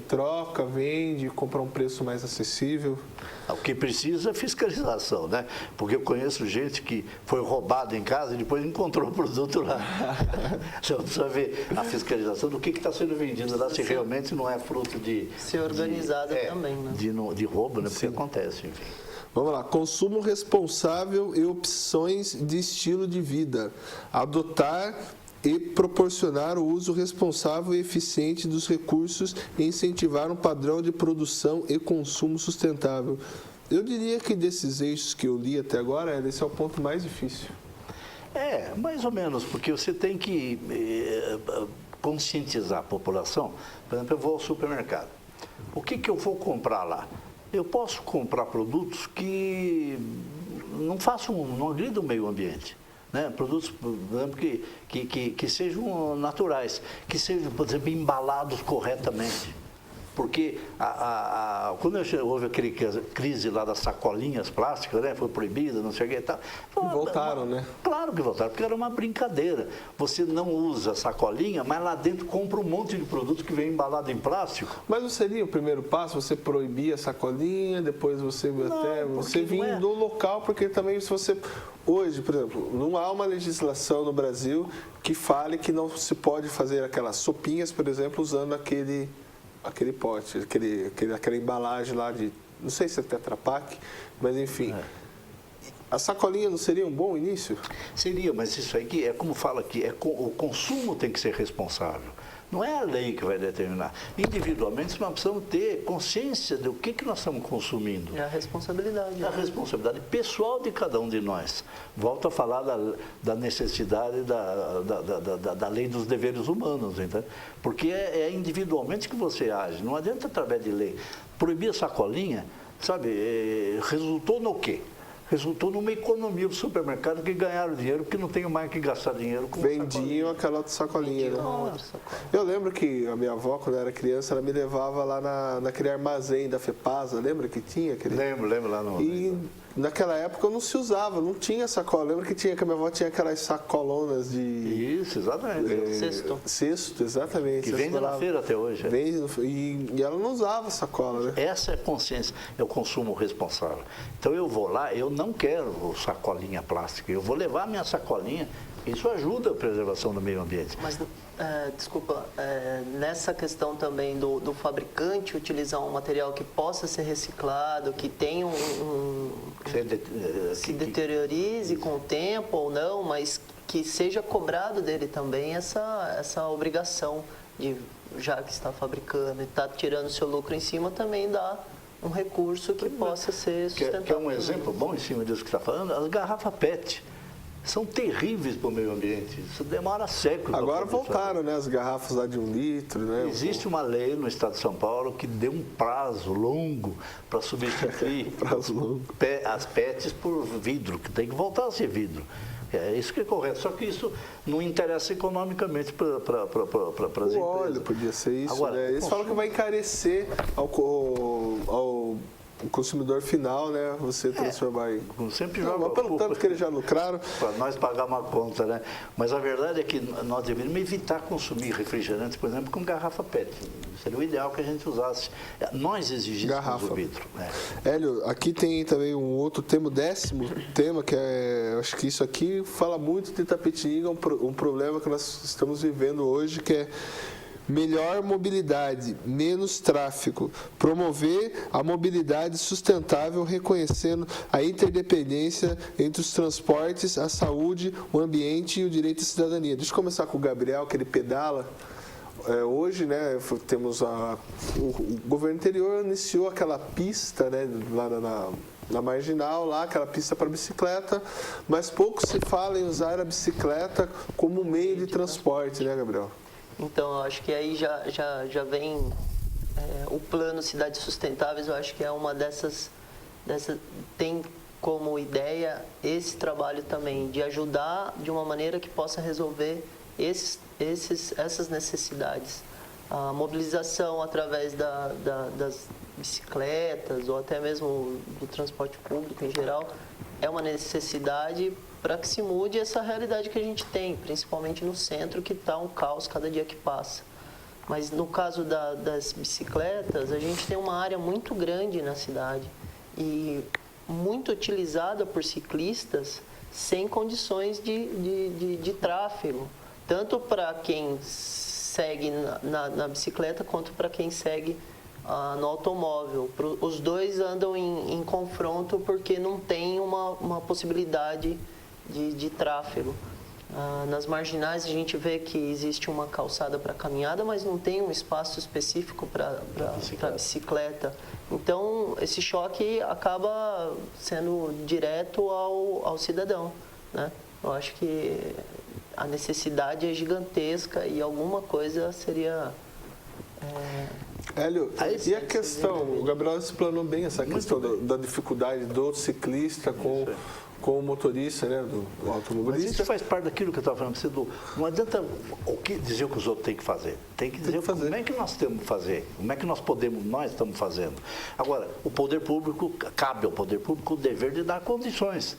troca, vende, compra um preço mais acessível. O que precisa é fiscalização, né? Porque eu conheço gente que foi roubada em casa e depois encontrou o produto lá. Você precisa ver a fiscalização do que está sendo vendido lá, se realmente não é fruto de... Ser organizada também, né? De roubo, né? Porque acontece, enfim. Vamos lá, consumo responsável e opções de estilo de vida. Adotar e proporcionar o uso responsável e eficiente dos recursos e incentivar um padrão de produção e consumo sustentável. Eu diria que desses eixos que eu li até agora, esse é o ponto mais difícil. Mais ou menos, porque você tem que conscientizar a população. Por exemplo, eu vou ao supermercado. O que eu vou comprar lá? Eu posso comprar produtos que não agridam o meio ambiente, né? Produtos, por exemplo, que sejam naturais, que sejam, por exemplo, embalados corretamente. Porque quando houve aquela crise lá das sacolinhas plásticas, né, foi proibida, não sei o que e tal. Voltaram, né? Claro que voltaram, porque era uma brincadeira. Você não usa sacolinha, mas lá dentro compra um monte de produtos que vem embalado em plástico. Mas não seria o primeiro passo você proibir a sacolinha, depois você vir do local, porque também se você... Hoje, por exemplo, não há uma legislação no Brasil que fale que não se pode fazer aquelas sopinhas, por exemplo, usando aquele pote, aquela embalagem lá de, não sei se é Tetra Pak, mas enfim. A sacolinha não seria um bom início? Seria, mas isso aí que é como fala aqui, o consumo tem que ser responsável. Não é a lei que vai determinar. Individualmente, nós precisamos ter consciência do que nós estamos consumindo. É a responsabilidade. A responsabilidade pessoal de cada um de nós. Volto a falar da necessidade da lei dos deveres humanos, entende? Porque é individualmente que você age. Não adianta através de lei. Proibir a sacolinha, sabe, resultou no quê? Resultou numa economia do supermercado que ganharam dinheiro porque não tem mais que gastar dinheiro com vendiam aquela outra sacolinha, né? Eu lembro que a minha avó, quando eu era criança, ela me levava lá naquele armazém da FEPASA, lembra que tinha aquele? Lembro lá no... E naquela época não se usava, não tinha sacola. Lembra que a minha avó tinha aquelas sacolonas de... Isso, exatamente. Cesto, exatamente. Que vende na feira até hoje. E ela não usava sacola, né? Essa é a consciência, é o consumo responsável. Então eu vou lá, eu não quero sacolinha plástica, eu vou levar a minha sacolinha. Isso ajuda a preservação do meio ambiente. Mas, desculpa, nessa questão também do fabricante utilizar um material que possa ser reciclado, que tenha se deteriorize com o tempo ou não, mas que seja cobrado dele também essa obrigação de, já que está fabricando e está tirando seu lucro em cima, também dá um recurso que possa ser sustentável. Quer um exemplo bom em cima disso que está falando? As garrafas PET. São terríveis para o meio ambiente. Isso demora séculos. Agora voltaram, né? As garrafas lá de 1 litro, né? Existe uma lei no estado de São Paulo que deu um prazo longo para substituir as PETs por vidro, que tem que voltar a ser vidro. É isso que é correto. Só que isso não interessa economicamente para as empresas. O óleo podia ser isso. Agora, né? Eles falam que vai encarecer ao o consumidor final, né? Você transformar em... Sempre joga pelo tanto que eles já lucraram. Para nós pagar uma conta, né? Mas a verdade é que nós deveríamos evitar consumir refrigerantes, por exemplo, com garrafa PET. Seria o ideal que a gente usasse. Nós exigíssemos o vidro. Hélio, aqui tem também um outro tema, o 10º tema, que é... Acho que isso aqui fala muito de Itapetininga, um problema que nós estamos vivendo hoje, que é melhor mobilidade, menos tráfego, promover a mobilidade sustentável, reconhecendo a interdependência entre os transportes, a saúde, o ambiente e o direito à cidadania. Deixa eu começar com o Gabriel, que ele pedala. Hoje, né, temos o governo anterior iniciou aquela pista, né, lá na Marginal, lá, aquela pista para bicicleta, mas pouco se fala em usar a bicicleta como meio de transporte, né, Gabriel? Então, eu acho que aí já vem o plano Cidades Sustentáveis. Eu acho que é uma dessas tem como ideia esse trabalho também, de ajudar de uma maneira que possa resolver essas necessidades. A mobilização através das bicicletas ou até mesmo do transporte público em geral é uma necessidade para que se mude essa realidade que a gente tem, principalmente no centro, que está um caos cada dia que passa. Mas no caso das bicicletas, a gente tem uma área muito grande na cidade e muito utilizada por ciclistas sem condições de tráfego, tanto para quem segue na bicicleta quanto para quem segue no automóvel. Os dois andam em confronto porque não tem uma possibilidade de tráfego. Nas marginais a gente vê que existe uma calçada para caminhada, mas não tem um espaço específico para bicicleta. Então esse choque acaba sendo direto ao cidadão, né? Eu acho que a necessidade é gigantesca e alguma coisa seria... Hélio, e a questão, o Gabriel explanou bem essa questão da dificuldade do ciclista com o motorista, né, do automobilista. Mas isso faz parte daquilo que eu estava falando. Não adianta dizer o que os outros têm que fazer. Tem que dizer como é que nós temos que fazer, como é que nós estamos fazendo. Agora, o poder público, cabe ao poder público o dever de dar condições.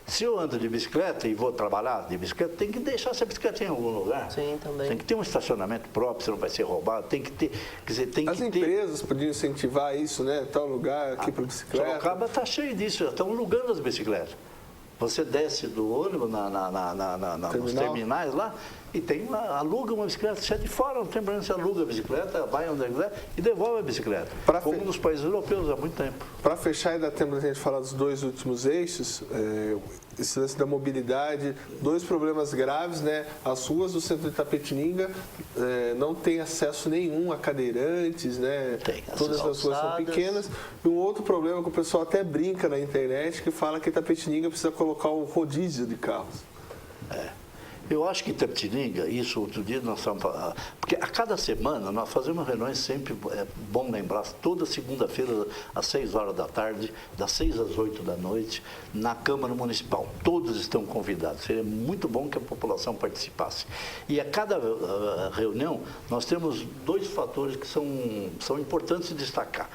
Se eu ando de bicicleta e vou trabalhar de bicicleta, tem que deixar essa bicicleta em algum lugar. Sim, também. Tem que ter um estacionamento próprio, senão vai ser roubado. Tem que ter, quer dizer, As empresas podiam incentivar isso, né? Tal lugar aqui para bicicleta. Sorocaba está cheio disso, já estão alugando as bicicletas. Você desce do ônibus nos terminais lá, E aluga uma bicicleta, sai de fora, não tem problema, você aluga a bicicleta, vai onde quiser e devolve a bicicleta. Como nos países europeus há muito tempo. Para fechar, ainda temos a gente falar dos 2 últimos eixos, esse lance da mobilidade, 2 problemas graves, né? As ruas do centro de Itapetininga não têm acesso nenhum a cadeirantes, né? Todas as ruas são pequenas. E um outro problema que o pessoal até brinca na internet, que fala que Itapetininga precisa colocar um rodízio de carros. Eu acho que Itapetininga, isso outro dia nós estamos falando, porque a cada semana nós fazemos reuniões sempre, é bom lembrar, toda segunda-feira às 6 horas da tarde, das 6 às 8 da noite, na Câmara Municipal. Todos estão convidados, seria muito bom que a população participasse. E a cada reunião nós temos 2 fatores que são importantes de destacar.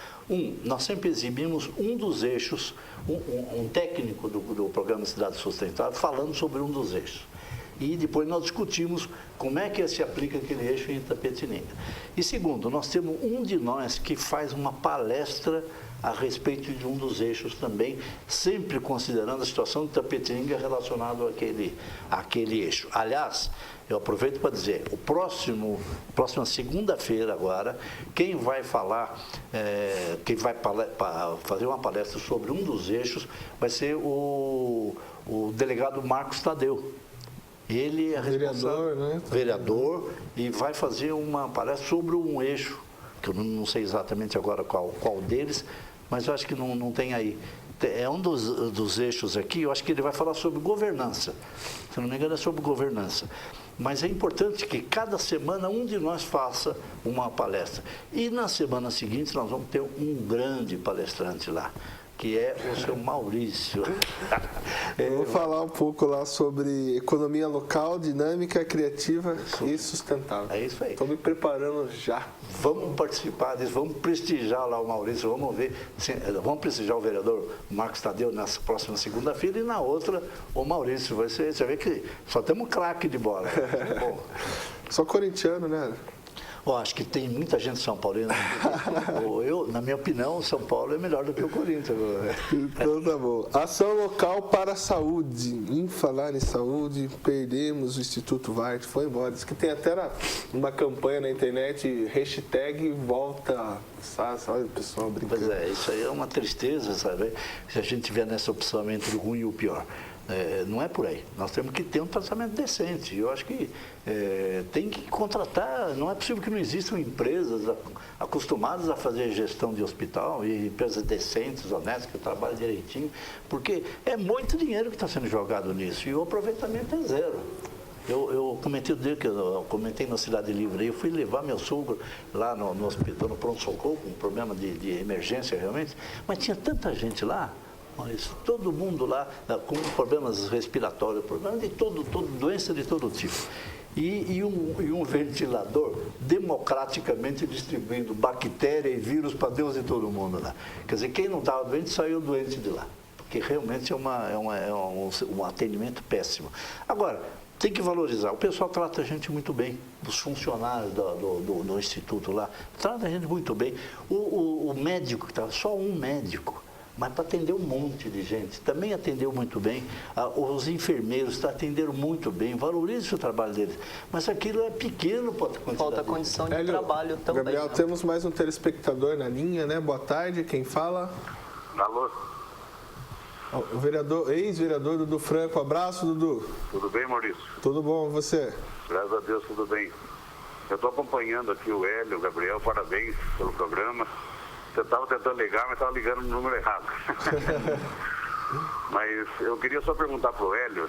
Nós sempre exibimos um dos eixos, um técnico do Programa Cidade Sustentável falando sobre um dos eixos. E depois nós discutimos como é que se aplica aquele eixo em Itapetininga. E segundo, nós temos um de nós que faz uma palestra a respeito de um dos eixos também, sempre considerando a situação de Itapetininga relacionada àquele eixo. Aliás, eu aproveito para dizer, próxima segunda-feira agora, quem vai falar, fazer uma palestra sobre um dos eixos vai ser o delegado Marcos Tadeu. Ele é responsável, vereador, e vai fazer uma palestra sobre um eixo, que eu não sei exatamente agora qual deles, mas eu acho que não tem aí. É um dos eixos aqui, eu acho que ele vai falar sobre governança. Se não me engano, é sobre governança. Mas é importante que cada semana um de nós faça uma palestra. E na semana seguinte nós vamos ter um grande palestrante lá, que é o seu Maurício. Eu vou falar um pouco lá sobre economia local, dinâmica, criativa e sustentável. É isso aí. Estou me preparando já. Vamos participar disso, vamos prestigiar lá o Maurício, vamos ver, vamos prestigiar o vereador Marcos Tadeu na próxima segunda-feira e na outra o Maurício. Você vê que só temos um craque de bola. Bom. Só corintiano, né? Acho que tem muita gente São Paulina. Na minha opinião, São Paulo é melhor do que o Corinthians. Então tá bom. Ação local para a saúde. Em falar em saúde, perdemos o Instituto Varte, foi embora. Diz que tem até uma campanha na internet, hashtag volta. Olha o pessoal brincando. Pois é, isso aí é uma tristeza, sabe? Se a gente tiver nessa opção entre o ruim e o pior. Não é por aí. Nós temos que ter um tratamento decente. Eu acho que tem que contratar. Não é possível que não existam empresas acostumadas a fazer gestão de hospital e empresas decentes, honestas, que trabalham direitinho, porque é muito dinheiro que está sendo jogado nisso e o aproveitamento é zero. Eu comentei na Cidade Livre, eu fui levar meu sogro lá no hospital, no pronto-socorro, com um problema de emergência realmente, mas tinha tanta gente lá. Mas todo mundo lá com problemas respiratórios, problemas de doença de todo tipo. E um ventilador democraticamente distribuindo bactéria e vírus para Deus e todo mundo lá. Quer dizer, quem não estava doente saiu doente de lá. Porque realmente é um atendimento péssimo. Agora, tem que valorizar. O pessoal trata a gente muito bem, os funcionários do instituto lá, trata a gente muito bem. O médico que estava, só um médico, mas para atender um monte de gente, também atendeu muito bem, os enfermeiros atenderam muito bem, valorize o trabalho deles, mas aquilo é pequeno para a quantidade. Falta condição de trabalho também. Gabriel, temos mais um telespectador na linha, né? Boa tarde, quem fala? Alô? O vereador, ex-vereador Dudu Franco, abraço, Dudu. Tudo bem, Maurício? Tudo bom, você? Graças a Deus, tudo bem. Eu estou acompanhando aqui o Hélio, o Gabriel, parabéns pelo programa. Você estava tentando ligar, mas estava ligando no número errado. Mas eu queria só perguntar para o Hélio,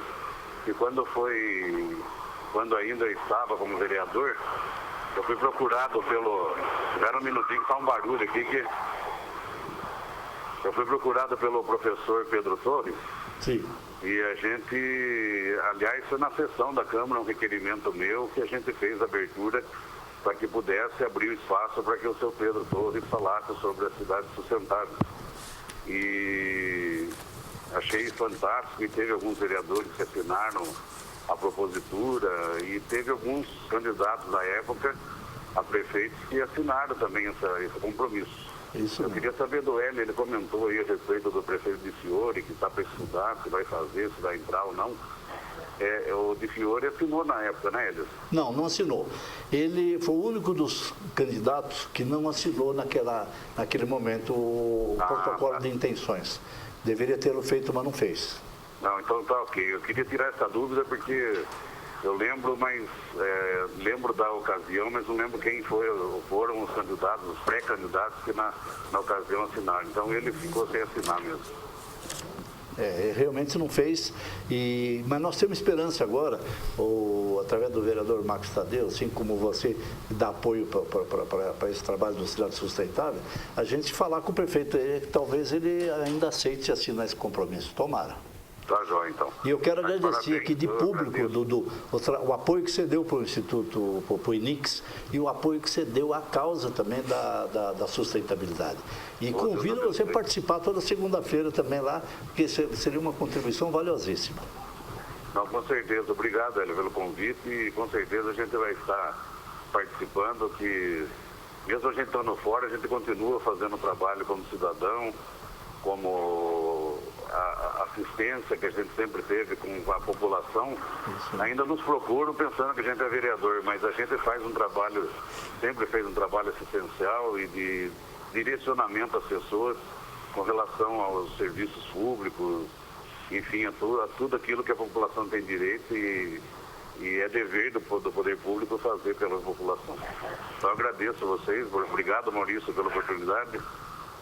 que quando ainda estava como vereador, eu fui procurado Espera um minutinho, que está um barulho aqui, eu fui procurado pelo professor Pedro Torres. Sim. E a gente, aliás, foi na sessão da Câmara, um requerimento meu, que a gente fez a abertura para que pudesse abrir o espaço para que o seu Pedro Torres falasse sobre a cidade sustentável. E achei fantástico, e teve alguns vereadores que assinaram a propositura, e teve alguns candidatos na época a prefeitos que assinaram também esse compromisso. Isso eu queria saber do Hélio, ele comentou aí a respeito do prefeito de Fiore, que está para estudar, se vai fazer, se vai entrar ou não. O de Fiore assinou na época, né, Hélio? Não assinou. Ele foi o único dos candidatos que não assinou naquele momento o protocolo de intenções. Deveria tê-lo feito, mas não fez. Não, então tá ok. Eu queria tirar essa dúvida porque eu lembro, mas lembro da ocasião, mas não lembro quem foram os candidatos, os pré-candidatos que na ocasião assinaram. Então ele ficou sem assinar mesmo. Realmente não fez, mas nós temos esperança agora, através do vereador Marcos Tadeu, assim como você dá apoio para esse trabalho do Cidade Sustentável, a gente falar com o prefeito, talvez ele ainda aceite assinar esse compromisso. Tomara. Tá jóia, então. E eu quero agradecer aqui de público o apoio que você deu para o Instituto, para o INIX, e o apoio que você deu à causa também da sustentabilidade. E convido você a participar toda segunda-feira também lá, porque seria uma contribuição valiosíssima. Não, com certeza. Obrigado, Hélio, pelo convite, e com certeza a gente vai estar participando, que mesmo a gente estando fora, a gente continua fazendo o trabalho como cidadão, como a assistência que a gente sempre teve com a população. Ainda nos procuram pensando que a gente é vereador, mas a gente faz um trabalho, sempre fez um trabalho assistencial e de direcionamento às pessoas com relação aos serviços públicos, enfim, a tudo aquilo que a população tem direito e é dever do poder público fazer pela população. Então, eu agradeço a vocês, obrigado, Maurício, pela oportunidade.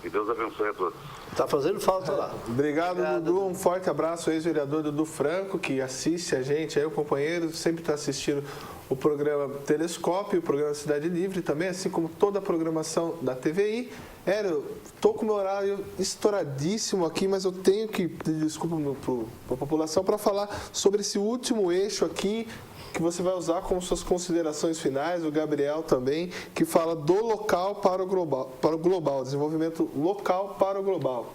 Que Deus abençoe a todos. Está fazendo falta lá. Obrigado, Dudu. Um forte abraço, ex-vereador Dudu Franco, que assiste a gente, aí o companheiro, sempre está assistindo o programa Telescópio, o programa Cidade Livre também, assim como toda a programação da TVI. Hélio, estou com o meu horário estouradíssimo aqui, mas eu tenho que pedir desculpa para a população para falar sobre esse último eixo aqui, que você vai usar como suas considerações finais, o Gabriel também, que fala do local para o global, desenvolvimento local para o global.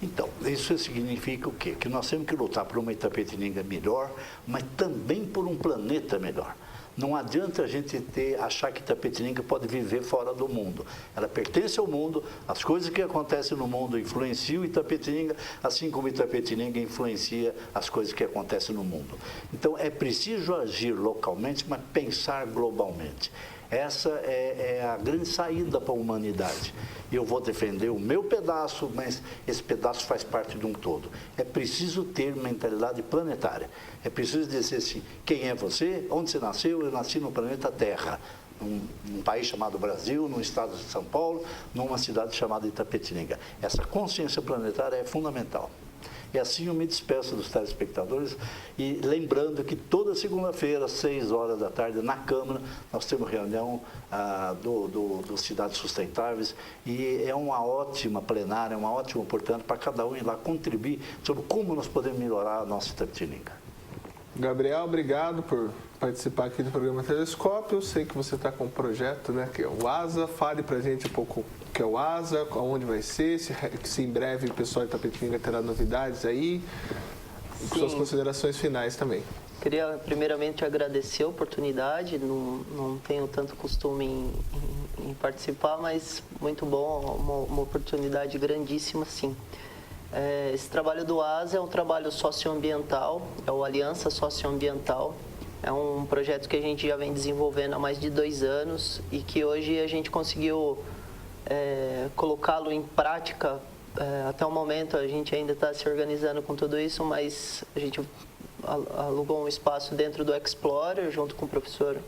Então, isso significa o quê? Que nós temos que lutar por uma Itapetininga melhor, mas também por um planeta melhor. Não adianta a gente achar que Itapetininga pode viver fora do mundo. Ela pertence ao mundo, as coisas que acontecem no mundo influenciam Itapetininga, assim como Itapetininga influencia as coisas que acontecem no mundo. Então, é preciso agir localmente, mas pensar globalmente. Essa é a grande saída para a humanidade. Eu vou defender o meu pedaço, mas esse pedaço faz parte de um todo. É preciso ter mentalidade planetária. É preciso dizer assim, quem é você? Onde você nasceu? Eu nasci no planeta Terra, num país chamado Brasil, num estado de São Paulo, numa cidade chamada Itapetininga. Essa consciência planetária é fundamental. E assim eu me despeço dos telespectadores e lembrando que toda segunda-feira, às 6 horas da tarde, na Câmara, nós temos reunião do Cidades Sustentáveis e é uma ótima plenária, uma ótima oportunidade para cada um ir lá contribuir sobre como nós podemos melhorar a nossa Itapetininga. Gabriel, obrigado por participar aqui do programa Telescópio. Eu sei que você está com um projeto, né, que é o ASA. Fale para a gente um pouco o que é o ASA, onde vai ser, se em breve o pessoal de Itapetininga terá novidades aí. Suas considerações finais também. Queria primeiramente agradecer a oportunidade, não tenho tanto costume em participar, mas muito bom, uma oportunidade grandíssima, sim. Esse trabalho do ASA é um trabalho socioambiental, é o Aliança Socioambiental. É um projeto que a gente já vem desenvolvendo há mais de 2 anos e que hoje a gente conseguiu colocá-lo em prática. Até o momento a gente ainda está se organizando com tudo isso, mas a gente alugou um espaço dentro do Explorer junto com o professor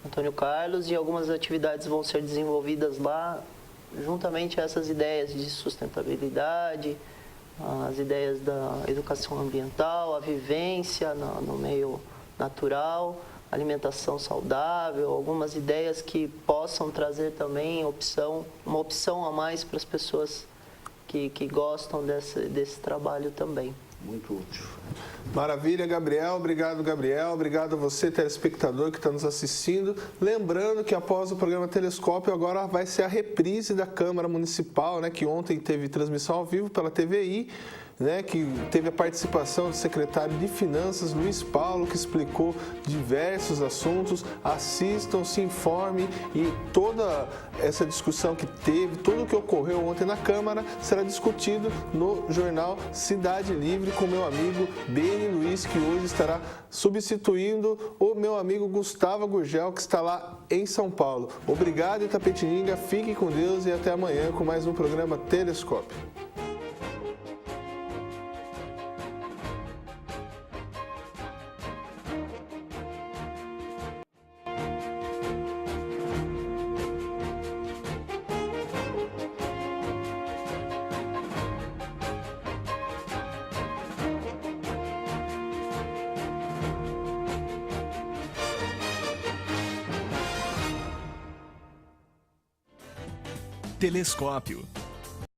Antônio Carlos e algumas atividades vão ser desenvolvidas lá, juntamente a essas ideias de sustentabilidade, as ideias da educação ambiental, a vivência no meio natural, alimentação saudável, algumas ideias que possam trazer também uma opção a mais para as pessoas que gostam desse trabalho também. Muito útil. Maravilha, Gabriel. Obrigado, Gabriel. Obrigado a você, telespectador, que está nos assistindo. Lembrando que após o programa Telescópio, agora vai ser a reprise da Câmara Municipal, né, que ontem teve transmissão ao vivo pela TVI. né, que teve a participação do secretário de Finanças, Luiz Paulo, que explicou diversos assuntos. Assistam, se informem, e toda essa discussão que teve, tudo o que ocorreu ontem na Câmara, será discutido no jornal Cidade Livre com meu amigo Beni Luiz, que hoje estará substituindo o meu amigo Gustavo Gurgel, que está lá em São Paulo. Obrigado, Itapetininga, fique com Deus e até amanhã com mais um programa Telescópio. Telescópio.